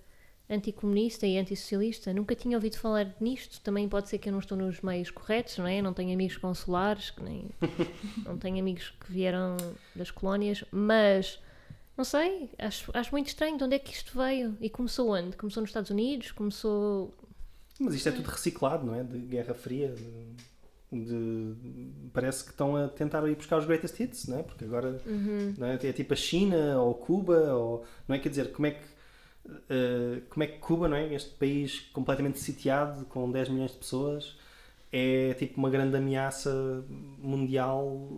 anticomunista e antissocialista, nunca tinha ouvido falar nisto. Também pode ser que eu não estou nos meios corretos, não é? Não tenho amigos consulares, não tenho amigos que vieram das colónias, mas não sei, acho muito estranho de onde é que isto veio e começou onde? Começou nos Estados Unidos? Começou... Mas isto é tudo reciclado, não é? De Guerra Fria. Parece que estão a tentar ir buscar os greatest hits, não é? Porque agora não é? É tipo a China ou Cuba, ou, não é? Quer dizer, como é que Cuba, não é? Este país completamente sitiado, com 10 milhões de pessoas, é tipo uma grande ameaça mundial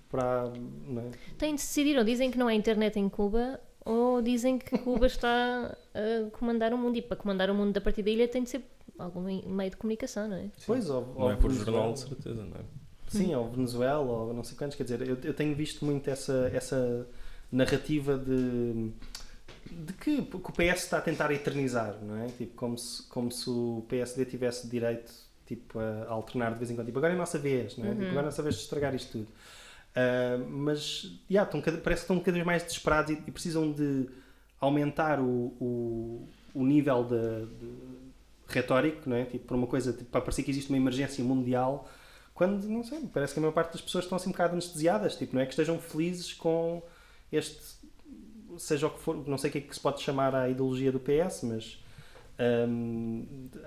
para... Não é? Têm de decidir, ou dizem que não há internet em Cuba, ou dizem que Cuba está a comandar o mundo, e para comandar o mundo da partir da ilha tem de ser algum meio de comunicação, não é? Pois, Não é por jornal, de certeza, não é? Sim, ou Venezuela, ou não sei quantos. Quer dizer, eu tenho visto muito essa narrativa de que o PS está a tentar eternizar, não é? Tipo, como se o PSD tivesse direito, tipo, a alternar de vez em quando. Tipo, agora é a nossa vez, não é? Tipo, agora é a nossa vez de estragar isto tudo. Mas, parece que estão cada vez mais desesperados e precisam de aumentar o nível de retórico, não é? Tipo, para uma coisa, tipo, para parecer que existe uma emergência mundial, quando, não sei, parece que a maior parte das pessoas estão assim um bocado anestesiadas, tipo, não é que estejam felizes com este, seja o que for, não sei o que é que se pode chamar a ideologia do PS, mas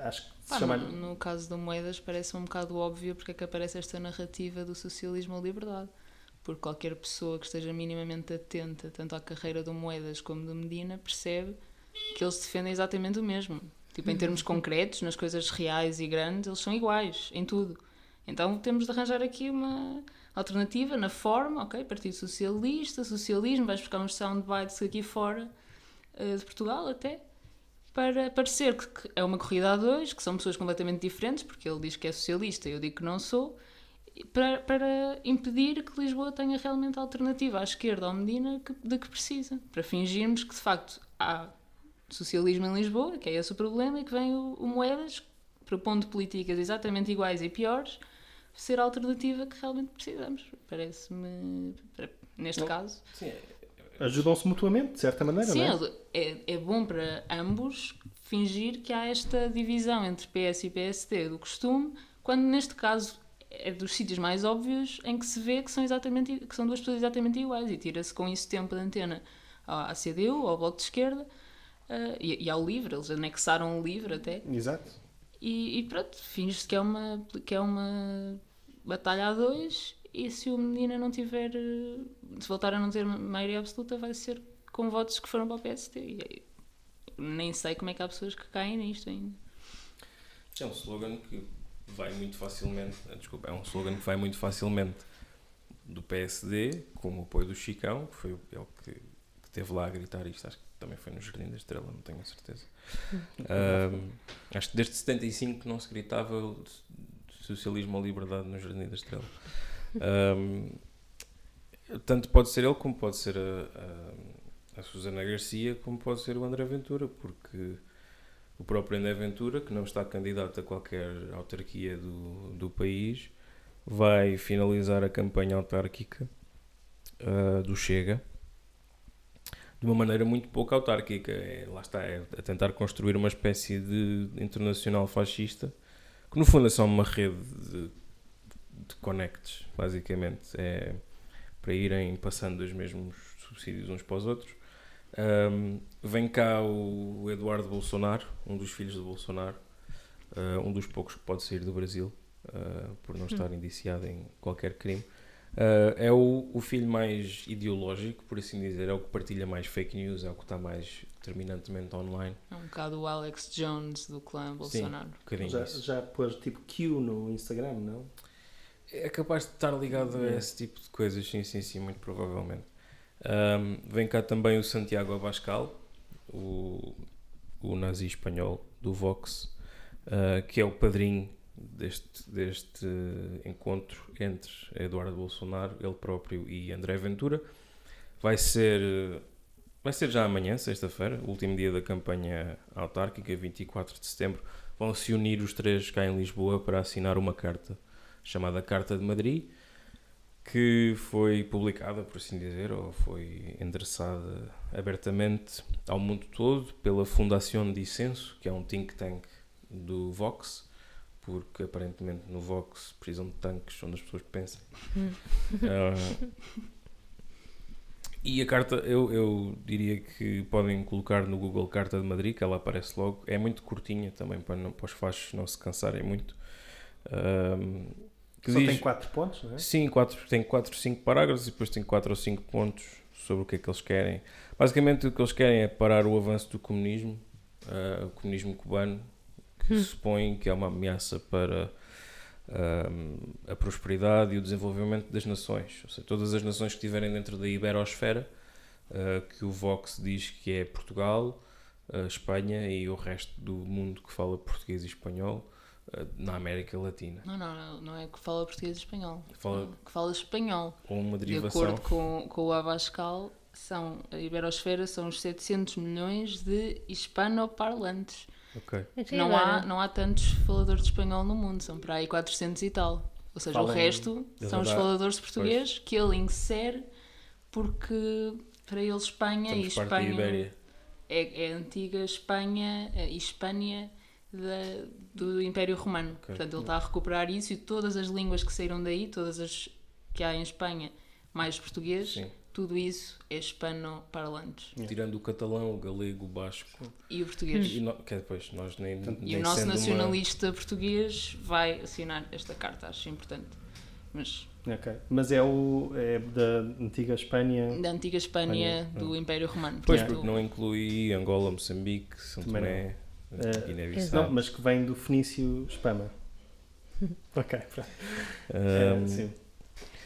acho que se chama... No caso do Moedas parece um bocado óbvio porque é que aparece esta narrativa do socialismo ou liberdade. Porque qualquer pessoa que esteja minimamente atenta tanto à carreira do Moedas como do Medina percebe que eles defendem exatamente o mesmo. Tipo, em termos concretos, nas coisas reais e grandes, eles são iguais em tudo. Então temos de arranjar aqui uma alternativa na forma, ok, Partido Socialista, socialismo, vais buscar uns soundbites aqui fora de Portugal até, para parecer que é uma corrida a dois, que são pessoas completamente diferentes, porque ele diz que é socialista e eu digo que não sou, para impedir que Lisboa tenha realmente a alternativa à esquerda ao Medina de que precisa, para fingirmos que de facto há socialismo em Lisboa, que é esse o problema, e que vem o Moedas propondo políticas exatamente iguais e piores, ser a alternativa que realmente precisamos. Parece-me, neste caso... Sim, ajudam-se mutuamente, de certa maneira, sim, não é? É bom para ambos fingir que há esta divisão entre PS e PSD do costume, quando neste caso é dos sítios mais óbvios em que se vê que são duas pessoas exatamente iguais, e tira-se com isso tempo de antena à CDU, ao Bloco de Esquerda e ao LIVRE. Eles anexaram o LIVRE até. Exato. E pronto, finge-se que é uma batalha a dois, e se o Medina não tiver, se voltar a não ter maioria absoluta, vai ser com votos que foram para o PSD. E nem sei como é que há pessoas que caem nisto ainda. É um slogan que vai muito facilmente, é um slogan que vai muito facilmente do PSD, com o apoio do Chicão, que foi ele que esteve lá a gritar isto. Acho que também foi no Jardim da Estrela, não tenho a certeza. Acho que desde 75 que não se gritava socialismo ou liberdade no Jardim da Estrela. Tanto pode ser ele, como pode ser a Susana Garcia, como pode ser o André Ventura, porque o próprio André Ventura, que não está candidato a qualquer autarquia do país, vai finalizar a campanha autárquica do Chega de uma maneira muito pouco autárquica. É a tentar construir uma espécie de internacional fascista, que no fundo é só uma rede de conectes, basicamente. É para irem passando os mesmos subsídios uns para os outros. Vem cá o Eduardo Bolsonaro, um dos filhos de Bolsonaro, um dos poucos que pode sair do Brasil, por não estar indiciado em qualquer crime. É o filho mais ideológico, por assim dizer, é o que partilha mais fake news, é o que está mais determinantemente online. É um bocado o Alex Jones do clã Bolsonaro. Sim, já pôs tipo Q no Instagram, não? É capaz de estar ligado a esse tipo de coisas, sim, muito provavelmente. Vem cá também o Santiago Abascal, o nazi espanhol do Vox, que é o padrinho deste encontro entre Eduardo Bolsonaro, ele próprio, e André Ventura. Vai ser já amanhã, sexta-feira, o último dia da campanha autárquica, 24 de setembro. Vão se unir os três cá em Lisboa para assinar uma carta chamada Carta de Madrid, que foi publicada, por assim dizer, ou foi endereçada abertamente ao mundo todo pela Fundación Dissenso, que é um think tank do Vox, porque aparentemente no Vox precisam de tanques onde as pessoas pensam. E a carta, eu diria que podem colocar no Google Carta de Madrid, que ela aparece logo. É muito curtinha também, para os fachos não se cansarem muito. Só tem 4 pontos, não é? Sim, tem 4 ou 5 parágrafos e depois tem 4 ou 5 pontos sobre o que é que eles querem. Basicamente o que eles querem é parar o avanço do comunismo, o comunismo cubano, que se supõe que é uma ameaça para a prosperidade e o desenvolvimento das nações. Ou seja, todas as nações que estiverem dentro da iberosfera, que o Vox diz que é Portugal, a Espanha e o resto do mundo que fala português e espanhol na América Latina. Não é que fala português e espanhol. Fala Que fala espanhol. com uma De derivação. acordo com o Abascal, a Iberosfera são os 700 milhões de hispanoparlantes. Ok. Não há tantos faladores de espanhol no mundo, são para aí 400 e tal. Ou seja, Falam- o resto são os faladores de português que ele insere porque para ele Espanha Somos e parte da Espanha Ibéria. é a antiga Espanha e Hispânia do Império Romano. Portanto, ele está a recuperar isso e todas as línguas que saíram daí, todas as que há em Espanha, mais português, Sim. tudo isso é hispanoparlantes. Tirando o catalão, o galego, o basco. E o português. Que é depois, nós nem E o nosso nacionalista português vai assinar esta carta, acho importante. Mas Ok. Mas é da antiga Espanha. da antiga Espanha do Império Romano. Pois, Portanto, porque não inclui Angola, Moçambique, São Também Tomé, Guiné-Bissau. Não, mas que vem do fenício Spama. Ok, pronto. Sim.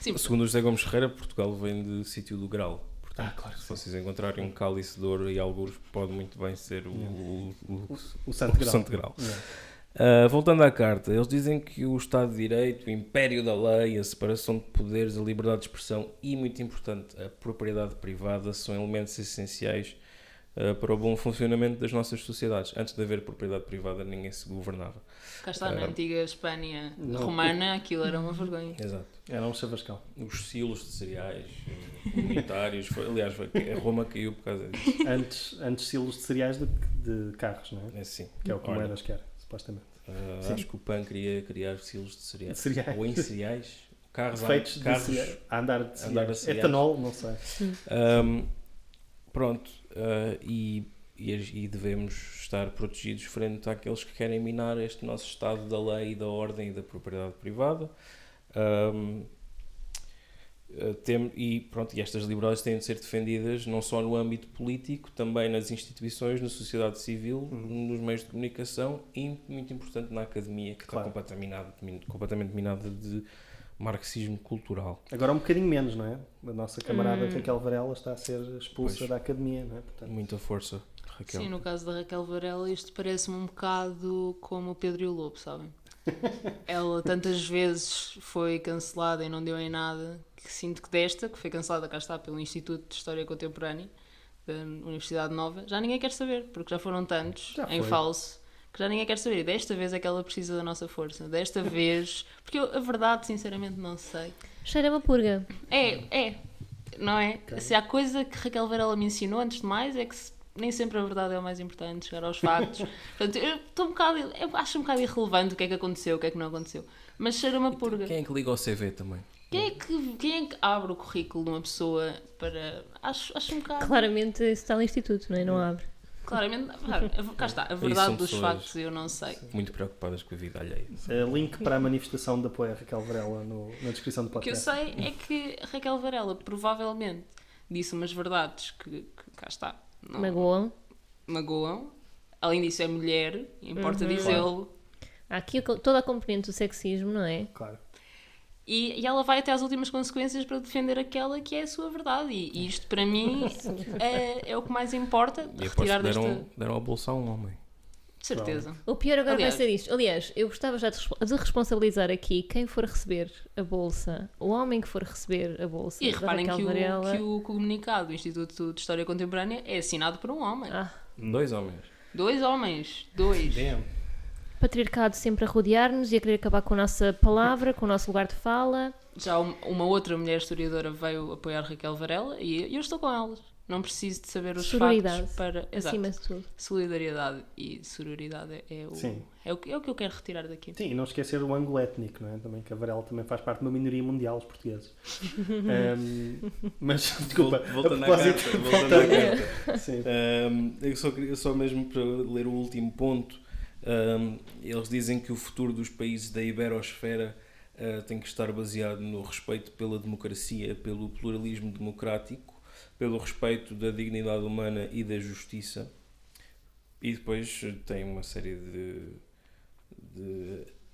sim, Segundo o José Gomes Ferreira, Portugal vem de sítio do Grau. Portanto, Claro. se vocês encontrarem um cálice de ouro e algures, pode muito bem ser O Santo Grau. Santo Grau. Yeah. Voltando à carta, eles dizem que o Estado de Direito, o império da lei, a separação de poderes, a liberdade de expressão e, muito importante, a propriedade privada são elementos essenciais para o bom funcionamento das nossas sociedades. Antes de haver propriedade privada, ninguém se governava. cá está, na antiga Espanha Não. romana, aquilo era uma vergonha. Exato. Era um chavascão. Os silos de cereais comunitários, aliás, a Roma caiu por causa disso. Antes silos de cereais de carros, não é? É assim. Que é o que o Olha, Moedas quer, supostamente. acho que o PAN queria criar silos de cereais. De cereais. Ou em cereais. Carros Feitos carros, de cereais. A andar de cereais. a cereais. Etanol, não sei. Pronto. E devemos estar protegidos frente àqueles que querem minar este nosso Estado da lei, da ordem e da propriedade privada. E estas liberdades têm de ser defendidas não só no âmbito político, também nas instituições, na sociedade civil, nos meios de comunicação e, muito importante, na academia, que Claro. está completamente minada de marxismo cultural. Agora um bocadinho menos, não é? A nossa camarada Raquel Varela está a ser expulsa Pois. da academia, não é? Portanto, Muita força, Raquel. Sim, no caso da Raquel Varela, isto parece-me um bocado como o Pedro e o Lobo, sabem? Ela tantas vezes foi cancelada e não deu em nada, que sinto que desta, que foi cancelada, cá está, pelo Instituto de História Contemporânea da Universidade Nova, já ninguém quer saber, porque já foram tantos Já em foi. falso, que já ninguém quer saber. E desta vez é que ela precisa da nossa força. Desta vez, porque eu, a verdade, sinceramente, não sei. Cheira uma purga. Não é? Se há coisa que Raquel Varela me ensinou, antes de mais, é que nem sempre a verdade é o mais importante, chegar aos factos. Portanto, eu acho um bocado irrelevante o que é que aconteceu, o que é que não aconteceu. Mas cheira uma purga. Quem é que liga ao CV também? Quem é que abre o currículo de uma pessoa para... Acho um bocado... Claramente isso está no instituto, não é? Não abre. Claramente, cá está, a verdade são dos pessoas- factos eu não sei. Muito preocupadas com a vida alheia. link para a manifestação de apoio a Raquel Varela na descrição do O que eu podcast. sei é que Raquel Varela provavelmente disse umas verdades que cá está, não magoam. Além disso é mulher, importa dizê-lo. Há aqui toda a componente do sexismo, não é? Claro. E ela vai até às últimas consequências para defender aquela que é a sua verdade. E isto para mim é o que mais importa. E Retirar aposto que desta... deram a bolsa a um homem. De certeza. O pior agora Aliás- vai ser isto. Aliás, eu gostava já de responsabilizar aqui quem for receber a bolsa, o homem que for receber a bolsa. E da reparem Raquel que Varela. o comunicado do Instituto de História Contemporânea é assinado por um homem. Ah, 2 homens. 2 homens. 2. patriarcado sempre a rodear-nos e a querer acabar com a nossa palavra, com o nosso lugar de fala. Já uma outra mulher historiadora veio apoiar Raquel Varela e eu estou com elas. Não preciso de saber os Sororidade, factos para... acima Exato. de tudo. Solidariedade e sororidade Sim. é o que eu quero retirar daqui. Sim, e não esquecer o ângulo étnico, não é? Também que a Varela também faz parte de uma minoria mundial, os portugueses. Mas, desculpa, Voltando a à propósito- carta. Sim. Eu só mesmo para ler o último ponto, eles dizem que o futuro dos países da Iberosfera tem que estar baseado no respeito pela democracia, pelo pluralismo democrático, pelo respeito da dignidade humana e da justiça. E depois tem uma série de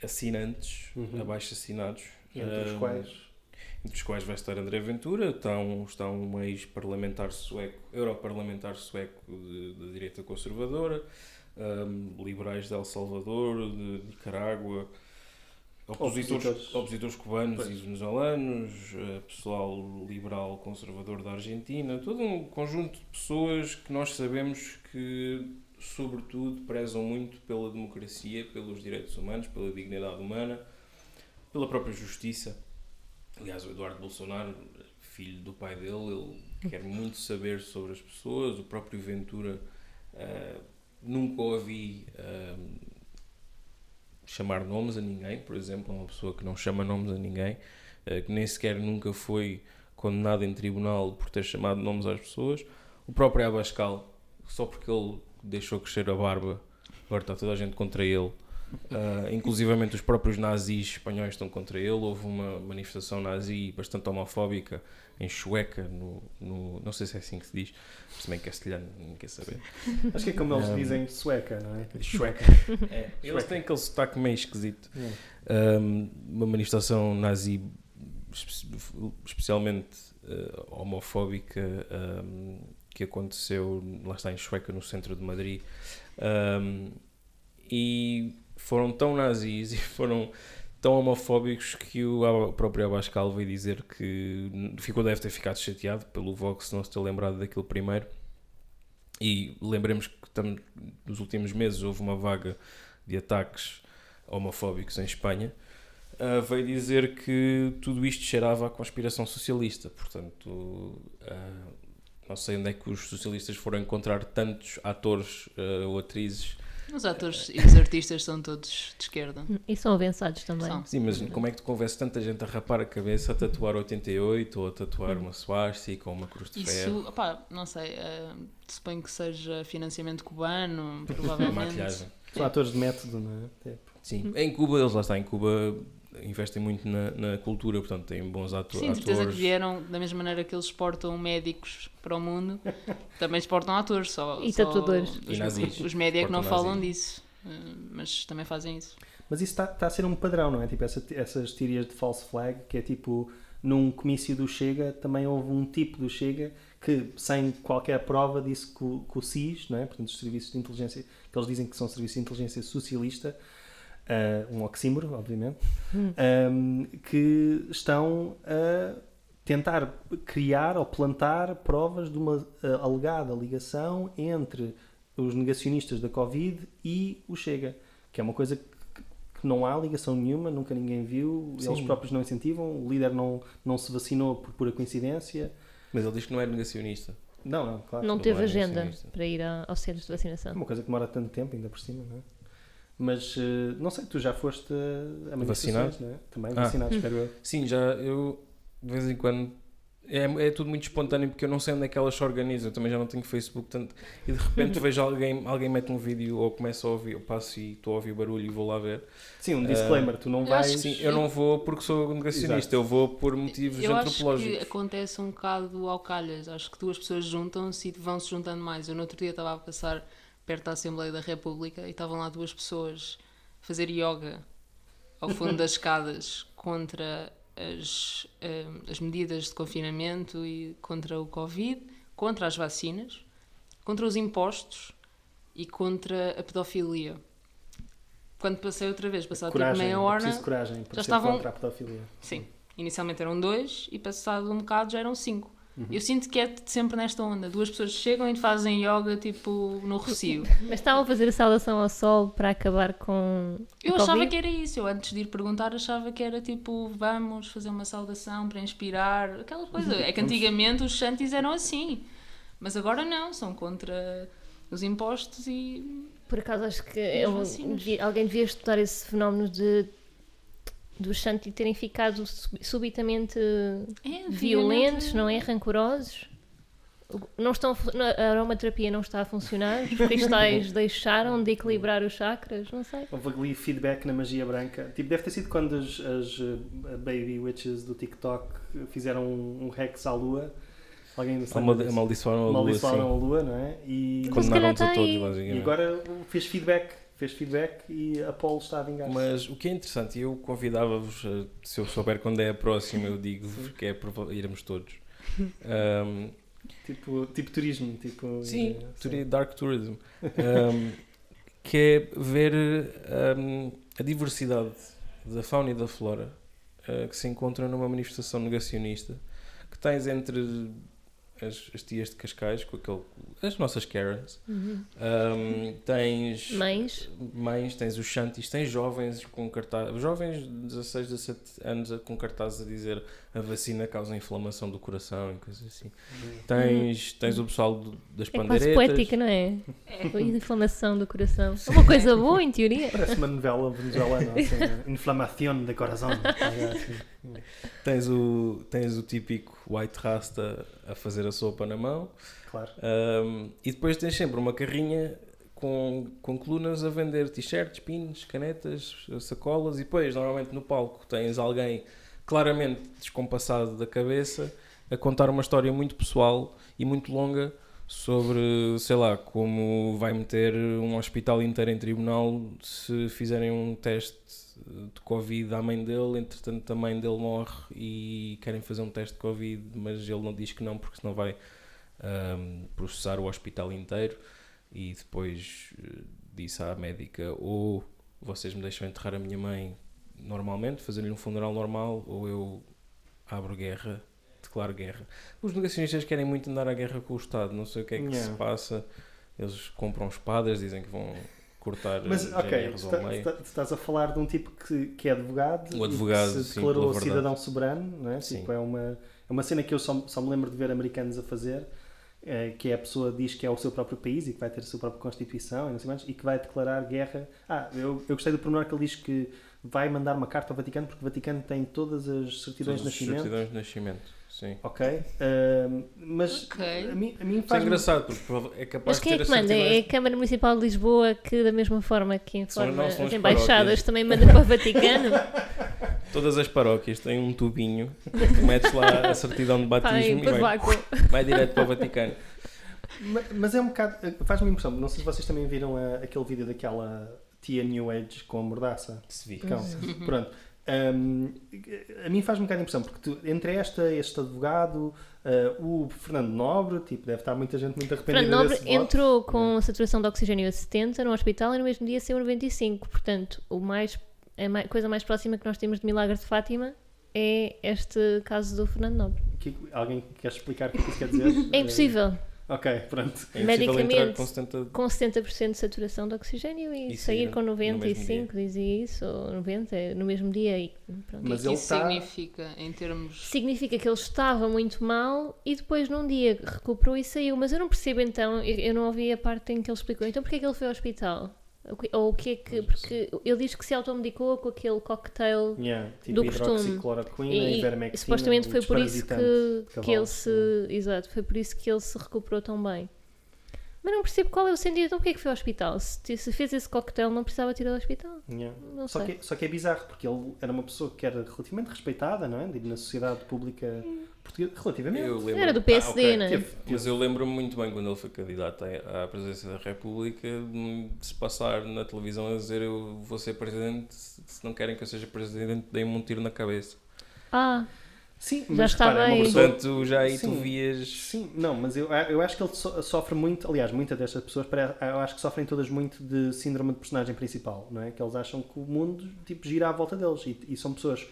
assinantes, abaixo assinados, Entre os quais entre os quais vai estar André Ventura, está um ex-parlamentar sueco, europarlamentar sueco da direita conservadora, liberais de El Salvador, de Nicarágua, opositores cubanos e venezuelanos, pessoal liberal conservador da Argentina, todo um conjunto de pessoas que nós sabemos que, sobretudo, prezam muito pela democracia, pelos direitos humanos, pela dignidade humana, pela própria justiça. Aliás, o Eduardo Bolsonaro, filho do pai dele, ele quer muito saber sobre as pessoas. O próprio Ventura, nunca ouvi chamar nomes a ninguém, por exemplo, é uma pessoa que não chama nomes a ninguém, que nem sequer nunca foi condenado em tribunal por ter chamado nomes às pessoas. O próprio Abascal, só porque ele deixou crescer a barba, agora está toda a gente contra ele. Inclusivamente os próprios nazis espanhóis estão contra ele. Houve uma manifestação nazi bastante homofóbica em Chueca, não sei se é assim que se diz, mas também castelhano, ninguém quer saber. Acho que é como eles dizem sueca, não é? Chueca. Eles têm aquele sotaque meio esquisito. Uma manifestação nazi especialmente homofóbica, que aconteceu, lá está, em Chueca, no centro de Madrid, e foram tão nazis e foram tão homofóbicos que o próprio Abascal veio dizer que deve ter ficado chateado pelo Vox não se ter lembrado daquilo primeiro. E lembremos que nos últimos meses houve uma vaga de ataques homofóbicos em Espanha. Veio dizer que tudo isto cheirava à conspiração socialista. Portanto, não sei onde é que os socialistas foram encontrar tantos atores ou atrizes. Os atores e os artistas são todos de esquerda. E são avançados também. Sim, mas como é que tu convences tanta gente a rapar a cabeça, a tatuar 88 ou a tatuar uma swastika ou uma cruz de ferro? Isso, não sei, suponho que seja financiamento cubano, provavelmente. Maquilhagem. São atores de método, não é? Sim, em Cuba, eles lá estão, em Cuba investem muito na cultura, portanto têm bons atores. Sim, de certeza que vieram, da mesma maneira que eles exportam médicos para o mundo, também exportam atores, e tatuadores. E nazis. Os média que não falam disso, mas também fazem isso. Mas isso está a ser um padrão, não é? Tipo, essas teorias de false flag, que é tipo, num comício do Chega, também houve um tipo do Chega que, sem qualquer prova, disse que o SIS, não é? Portanto, os serviços de inteligência, que eles dizem que são serviços de inteligência socialista, um oxímoro, obviamente, que estão a tentar criar ou plantar provas de uma alegada ligação entre os negacionistas da Covid e o Chega, que é uma coisa que não há ligação nenhuma, nunca ninguém viu. Sim. Eles próprios não incentivam, o líder não se vacinou por pura coincidência. Mas ele diz que não é negacionista. Não, claro. Não teve agenda para ir ao centro de vacinação. É uma coisa que demora tanto tempo, ainda por cima, não é? Mas, não sei, tu já foste a manifestações, não é? Também vacinado, espero eu. Sim, eu de vez em quando é tudo muito espontâneo, porque eu não sei onde é que elas se organizam. Eu também já não tenho Facebook, tanto, e de repente vejo alguém mete um vídeo ou começa a ouvir, eu passo e estou a ouvir barulho e vou lá ver. Sim, um disclaimer, tu não vais... Sim, eu não vou porque sou negacionista, eu vou por motivos antropológicos. Eu acho que acontece um bocado ao calhas, acho que duas pessoas juntam-se e vão-se juntando mais. Eu no outro dia estava a passar perto da Assembleia da República e estavam lá duas pessoas a fazer yoga ao fundo das escadas contra as medidas de confinamento e contra o Covid, contra as vacinas, contra os impostos e contra a pedofilia. Quando passei outra vez, passado tipo meia hora, preciso de coragem para já ser estavam contra a pedofilia. Sim, inicialmente eram 2 e passado um bocado já eram 5. Eu sinto que é sempre nesta onda. Duas pessoas chegam e fazem yoga tipo no Rocio. Mas estavam a fazer a saudação ao sol para acabar com eu achava que era isso. Eu antes de ir perguntar achava que era tipo, vamos fazer uma saudação para inspirar, aquela coisa. É que antigamente os shanties eram assim. Mas agora não, são contra os impostos e... Por acaso acho que alguém devia estudar esse fenómeno dos shanties terem ficado subitamente violentos, não é? Rancorosos. A aromaterapia não está a funcionar, os cristais deixaram de equilibrar os chakras, não sei. Houve ali feedback na magia branca. Tipo, deve ter sido quando as baby witches do TikTok fizeram um rex à lua. Alguém amaldiçoaram a lua, a lua, não é? E condenaram-nos a todos, basicamente. E agora fez feedback fez feedback e a Polo está a vingar-se. Mas o que é interessante, e eu convidava-vos, se eu souber quando é a próxima, eu digo-vos que é para irmos todos. Tipo turismo, tipo... Sim, dark tourism. Que é ver a diversidade da fauna e da flora que se encontra numa manifestação negacionista que tens entre as tias de Cascais, com as nossas Karens, tens mães, tens os Shantis, tens jovens com cartazes, jovens de 16, 17 anos com cartazes a dizer a vacina causa inflamação do coração e coisas assim. Tens o pessoal das pandeiretas. É quase poética, não é? A inflamação do coração. É uma coisa boa, em teoria. Parece uma novela venezuelana, assim, inflamação de coração. Tens o típico white rasta a fazer a sopa na mão. Claro. E depois tens sempre uma carrinha com colunas a vender t-shirts, pins, canetas, sacolas, e depois normalmente no palco tens alguém claramente descompassado da cabeça a contar uma história muito pessoal e muito longa sobre, sei lá, como vai meter um hospital inteiro em tribunal se fizerem um teste de Covid à mãe dele, entretanto a mãe dele morre e querem fazer um teste de Covid, mas ele não diz que não, porque senão vai processar o hospital inteiro, e depois disse à médica: ou vocês me deixam enterrar a minha mãe normalmente, fazer-lhe um funeral normal, ou eu abro guerra, declaro guerra. Os negacionistas querem muito andar à guerra com o Estado, não sei o que é que se passa, eles compram espadas, dizem que vão cortar GNRs ao meio. Estás a falar de um tipo que é advogado, advogado, e que se declarou cidadão soberano, não é? Tipo, é uma cena que eu só me lembro de ver americanos a fazer, que é a pessoa diz que é o seu próprio país e que vai ter a sua própria Constituição e não sei mais, e que vai declarar guerra. Eu gostei do pormenor que ele diz que vai mandar uma carta ao Vaticano, porque o Vaticano tem todas as certidões de nascimento. Certidões de nascimento, sim. Ok. Mas a mim faz... É engraçado, porque é capaz mas quem de ter é que manda? certidões... É a Câmara Municipal de Lisboa, que da mesma forma que informa São as as embaixadas paróquias. também manda para o Vaticano? Todas as paróquias têm um tubinho, tu metes lá a certidão de batismo e vai direto para o Vaticano. Mas é um bocado... Faz-me impressão. Não sei se vocês também viram aquele vídeo daquela tia New Age com a mordaça. Se vi. Pronto. A mim faz-me um bocado de impressão, porque entre este advogado, o Fernando Nobre, tipo, deve estar muita gente muito arrependida. Fernando Nobre desse entrou com a saturação de oxigênio a 70 no hospital e no mesmo dia saiu 95. Portanto, a coisa mais próxima que nós temos de Milagre de Fátima é este caso do Fernando Nobre. Alguém quer explicar o que isso quer dizer? É impossível. Ok, pronto. É Medicamente, com 70% de saturação de oxigênio e sair com 95, dizia isso, ou 90, no mesmo dia. E pronto. Mas isso significa, em termos... Significa que ele estava muito mal e depois num dia recuperou e saiu. Mas eu não percebo então, eu não ouvi a parte em que ele explicou. Então porquê é que ele foi ao hospital? Ou o que é que... Porque ele diz que se automedicou com aquele cocktail tipo do costume. Hidroxicloroquina, ivermectina, supostamente foi por isso que ele se... Exato, foi por isso que ele se recuperou tão bem. Mas não percebo qual é o sentido. Então porquê é que foi ao hospital? Se fez esse cocktail, não precisava ter ido ao hospital. Não sei. Só que é bizarro, porque ele era uma pessoa que era relativamente respeitada, não é? Na sociedade pública portuguesa, relativamente. Era do PSD, não é? Mas eu lembro-me muito bem quando ele foi candidato à presidência da República de se passar na televisão a dizer: eu vou ser presidente, se não querem que eu seja presidente, deem-me um tiro na cabeça. Sim, já está bem. Portanto, já aí tu vias... Sim, não, mas eu acho que ele sofre muito, aliás, muitas destas pessoas, eu acho que sofrem todas muito de síndrome de personagem principal, não é? Que eles acham que o mundo, tipo, gira à volta deles, e são pessoas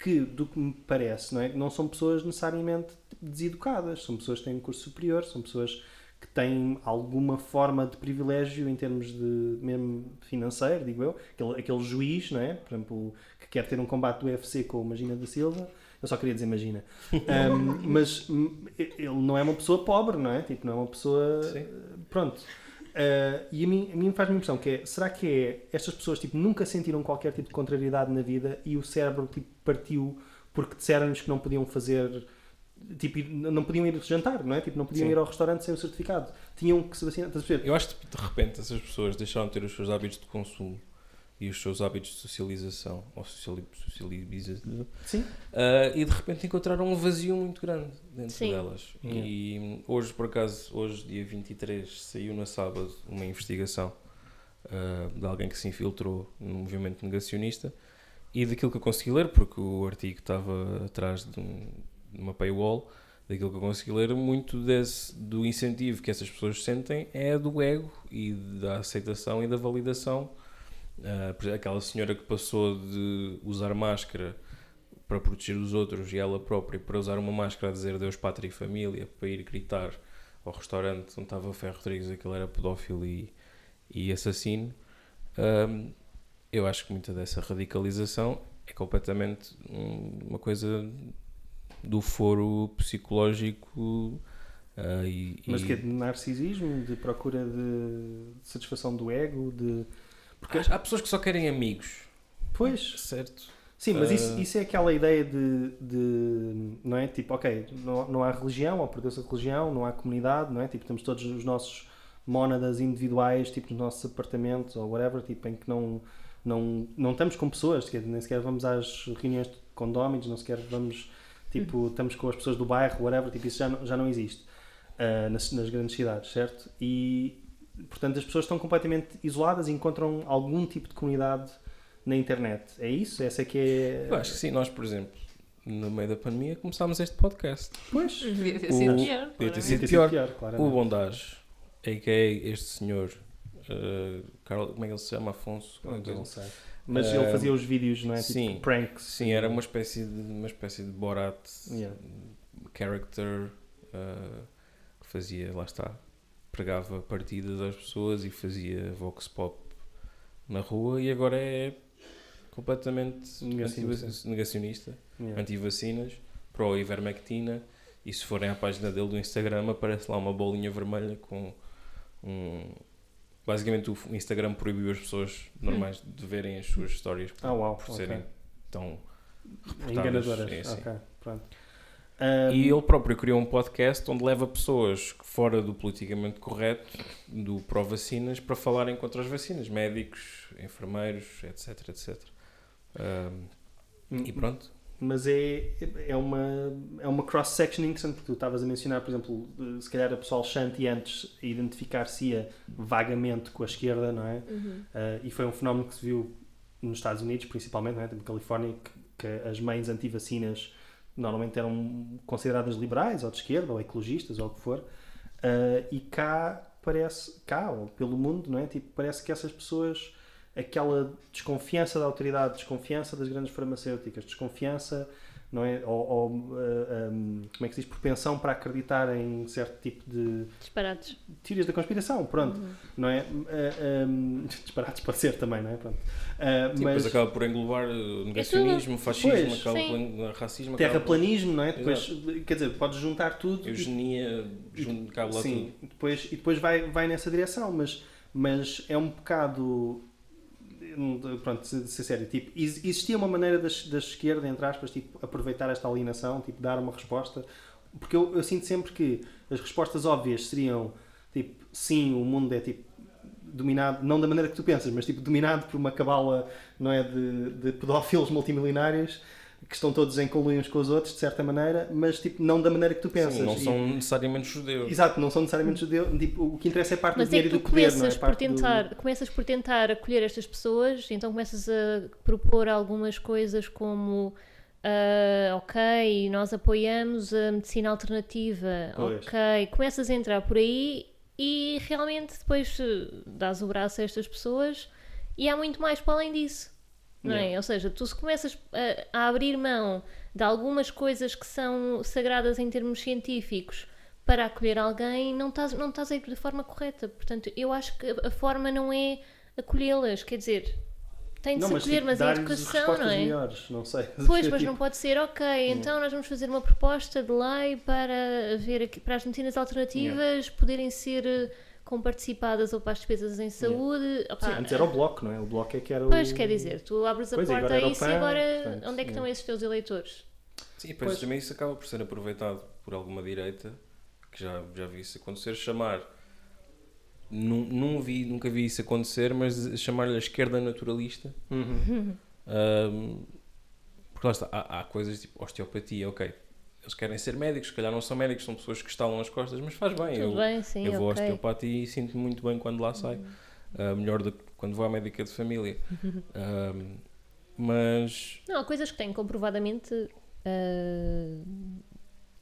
que, do que me parece, não são pessoas necessariamente deseducadas, são pessoas que têm um curso superior, são pessoas que têm alguma forma de privilégio em termos de, mesmo financeiro, digo eu, aquele juiz, não é? Por exemplo, que quer ter um combate do UFC com o Magina da Silva. Eu só queria dizer Magina. Mas ele não é uma pessoa pobre, não é? Tipo, não é uma pessoa... Sim. Pronto. E a mim faz-me impressão que será que estas pessoas tipo, nunca sentiram qualquer tipo de contrariedade na vida e o cérebro tipo, partiu porque disseram-lhes que não podiam fazer... Tipo, não podiam ir jantar, não é? Tipo, não podiam ir ao restaurante sem o certificado. Tinham que se vacinar. Eu acho que de repente essas pessoas deixaram de ter os seus hábitos de consumo e os seus hábitos de socialização ou socialização. Sim. E de repente encontraram um vazio muito grande dentro Sim. delas. E hoje, por acaso, dia 23, saiu no sábado uma investigação de alguém que se infiltrou no movimento negacionista, e daquilo que eu consegui ler, porque o artigo estava atrás de uma paywall, daquilo que eu consegui ler, muito do incentivo que essas pessoas sentem é do ego e da aceitação e da validação. Aquela senhora que passou de usar máscara para proteger os outros e ela própria para usar uma máscara a dizer Deus, Pátria e Família, para ir gritar ao restaurante onde estava o Ferro Rodrigues, aquele era pedófilo e assassino. Eu acho que muita dessa radicalização é completamente uma coisa do foro psicológico. Mas que é de narcisismo, de procura de satisfação do ego, porque há pessoas que só querem amigos. Pois. Certo. Sim, mas isso é aquela ideia de não é? Tipo, ok, não há religião, ou perdeu-se a religião, não há comunidade, não é? Tipo, temos todos os nossos mónadas individuais, tipo, nos nossos apartamentos, ou whatever, tipo, em que não estamos com pessoas, nem sequer vamos às reuniões de condóminos, não sequer vamos, tipo, estamos com as pessoas do bairro, whatever, tipo, isso já não existe nas grandes cidades, certo? E, portanto, as pessoas estão completamente isoladas e encontram algum tipo de comunidade na internet. É isso? Essa é que é... Eu acho que sim. Nós, por exemplo, no meio da pandemia, começámos este podcast. Pois. Devia ter sido pior. Devia ter sido pior. Claramente. O Bondage, a.k.a. este senhor, Carlos, como é que ele se chama? Afonso? Não sei. Mas ele fazia os vídeos, não é? Tipo, sim, pranks. Sim, era uma espécie de Borat character que fazia, lá está, pregava partidas às pessoas e fazia vox pop na rua, e agora é completamente negacionista, anti-vacinas, pró-ivermectina, e se forem à página dele do Instagram aparece lá uma bolinha vermelha com basicamente o Instagram proibiu as pessoas normais de verem as suas histórias por serem tão enganadoras. É assim. Okay, pronto. E ele próprio criou um podcast onde leva pessoas fora do politicamente correto, do pró-vacinas, para falarem contra as vacinas, médicos, enfermeiros, etc, etc. E pronto. Mas é uma cross-section interessante, porque tu estavas a mencionar, por exemplo, se calhar a pessoal Shanti antes identificar-se-ia vagamente com a esquerda, não é? E foi um fenómeno que se viu nos Estados Unidos, principalmente, não é? Tipo, na Califórnia, que as mães anti-vacinas normalmente eram consideradas liberais, ou de esquerda, ou ecologistas, ou o que for, e cá, ou pelo mundo, não é? Tipo, parece que essas pessoas, aquela desconfiança da autoridade, desconfiança das grandes farmacêuticas, desconfiança, não é? Como é que se diz? Propensão para acreditar em certo tipo de... disparates. Teorias da conspiração, pronto. Não é? Disparates pode ser também, não é? Pronto. Sim, mas depois acaba por englobar fascismo, racismo... Terraplanismo, não é? Depois, quer dizer, podes juntar tudo... Eugenia, cabe lá tudo. E depois vai nessa direção, mas é um bocado... Pronto, ser sério, tipo, existia uma maneira da esquerda, entre aspas, tipo, aproveitar esta alienação, tipo, dar uma resposta, porque eu sinto sempre que as respostas óbvias seriam, tipo, sim, o mundo é, tipo, dominado, não da maneira que tu pensas, mas, tipo, dominado por uma cabala, não é, de pedófilos multimilionários, que estão todos em conluio uns com os outros, de certa maneira, mas tipo, não da maneira que tu pensas. Sim, não são necessariamente judeus. Exato, não são necessariamente judeus. Tipo, o que interessa é a parte do dinheiro e do poder, não é? Começas por tentar acolher estas pessoas, então começas a propor algumas coisas como ok, nós apoiamos a medicina alternativa, pois. Ok, começas a entrar por aí e realmente depois dás o braço a estas pessoas e há muito mais para além disso. Não é? Ou seja, tu se começas a abrir mão de algumas coisas que são sagradas em termos científicos para acolher alguém, não estás a ir da forma correta. Portanto, eu acho que a forma não é acolhê-las, quer dizer, tem de se acolher, mas a educação, não é? Melhores, não sei. Pois, mas não pode ser, ok, então nós vamos fazer uma proposta de lei para as medicinas alternativas poderem ser... comparticipadas ou para as despesas em saúde. Sim, antes era o Bloco, não é? O Bloco é que era Pois, quer dizer, tu abres a porta a isso e agora portanto, onde é que estão esses teus eleitores? Sim, pois também isso acaba por ser aproveitado por alguma direita, que já vi isso acontecer, nunca vi isso acontecer, mas chamar-lhe a esquerda naturalista. Porque lá está, há coisas tipo osteopatia, ok. Eles querem ser médicos, se calhar não são médicos, são pessoas que estalam as costas, mas faz bem. Eu vou ao osteopata e sinto-me muito bem quando lá saio. melhor do que quando vou à médica de família. Mas Não, há coisas que têm comprovadamente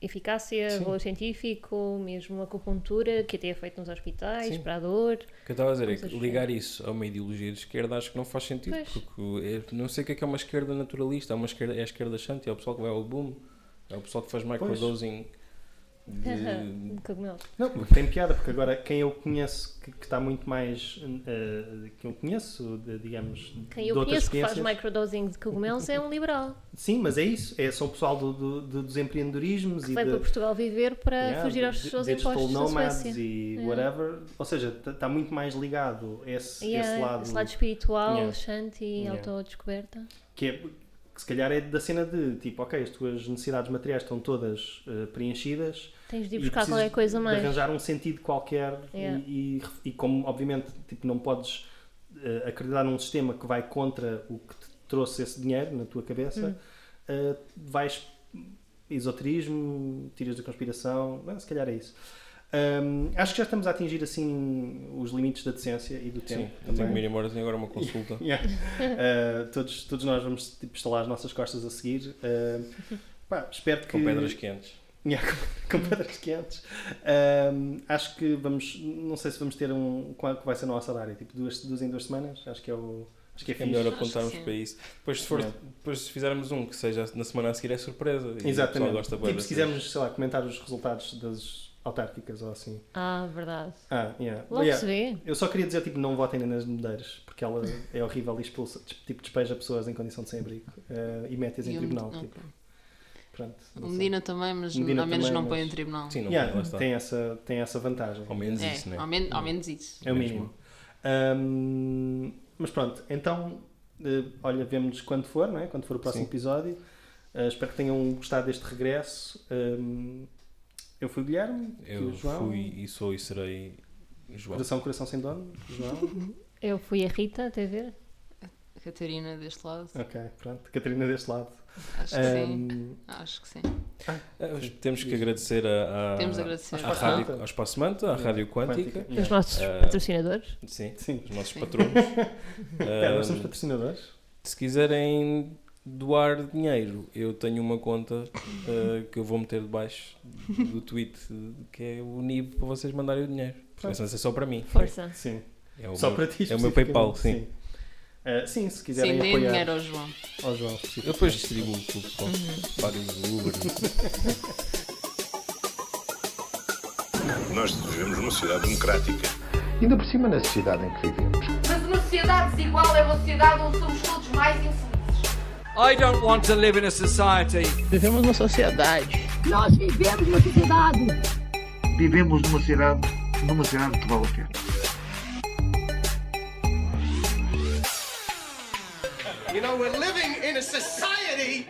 eficácia, Sim. valor científico, mesmo acupuntura, que até é feito nos hospitais, Sim. para a dor. o que eu estava a dizer é que Coisas ligar isso a uma ideologia de esquerda acho que não faz sentido, Pois. porque não sei o que é uma esquerda naturalista, é a esquerda chante, é o pessoal que vai ao boom, é o pessoal que faz microdosing de... Cogumelo. Não, porque tem piada, porque agora quem eu conheço que está muito mais. Que eu conheço, digamos, Quem de eu outras conheço que faz experiências. microdosing de cogumelos é um liberal, Sim, mas é isso. São o pessoal dos empreendedorismos que e vai para Portugal viver para yeah, fugir aos seus digital impostos na nomads Suécia. e Yeah. whatever. Ou seja, está muito mais ligado esse lado. Esse lado espiritual, Yeah. shanti, Yeah. autodescoberta. Que se calhar é da cena de tipo, ok, as tuas necessidades materiais estão todas preenchidas. Tens de ir E buscar precisas qualquer coisa de mais. arranjar um sentido qualquer Yeah. e como obviamente tipo, não podes acreditar num sistema que vai contra o que te trouxe esse dinheiro na tua cabeça, vais esoterismo, teorias da conspiração, se calhar é isso. Acho que já estamos a atingir assim os limites da decência e do tempo. Sim, eu tenho que me ir embora, tenho agora uma consulta. Yeah. Todos nós vamos tipo, estalar as nossas costas a seguir. Espero que... Com pedras quentes. Yeah, com pedras quentes. Acho que vamos... Não sei se vamos ter qual que vai ser o nosso horário. Tipo, duas em 2 semanas. Acho que é É fixe. melhor Acho apontarmos que sim. para isso. Depois, se fizermos um que seja na semana a seguir, é surpresa. E o pessoal Exatamente. gosta bué Tipo, dessas. se quisermos, sei lá, comentar os resultados das autárquicas ou assim. Verdade. Yeah. Logo Yeah. se vê. Eu só queria dizer, tipo, não votem nas Medeiros, porque ela é horrível e expulsa, tipo, despeja pessoas em condição de sem-abrigo e mete-as em E o tribunal. Medina- Tipo. Pronto. O não sei. Medina também, mas Medina ao menos também, não põe mas- em tribunal. Sim, não Yeah, lá está. tem essa vantagem. Ao menos É, isso, né? ao menos isso. É o mesmo. mínimo. Mas pronto, então, olha, vemo-nos quando for, não é? Quando for o próximo Sim. episódio. Espero que tenham gostado deste regresso. Eu fui o Guilherme, Eu o João. fui e sou e serei João. Coração sem dono, João. Eu fui a Rita, até ver. Catarina deste lado. Ok, pronto. Catarina deste lado. Acho que sim. Acho que sim. Temos que agradecer Temos de agradecer. à rádio, ao Espaço Manta, à Rádio Quântica. Yeah. Os nossos Ah, patrocinadores. Sim, Sim. os nossos patronos. Espera, nós somos patrocinadores? Se quiserem doar dinheiro, eu tenho uma conta que eu vou meter debaixo do tweet, que é o NIB para vocês mandarem o dinheiro. Porque essa não é só para mim. Força. Sim. É o Só meu, para ti, é o meu PayPal, sim. especificamente. Sim, se quiserem Sim, deem apoiar dinheiro ao João. ao João. Eu depois distribuo o pessoal. Pago o Uber. Nós vivemos numa sociedade democrática. Ainda por cima na sociedade em que vivemos. Mas uma sociedade desigual é uma sociedade onde somos todos mais infelizes. I don't want to live in a society. Vivemos numa sociedade. Nós vivemos numa sociedade. Vivemos numa cidade que vale a pena. You know, we're living in a society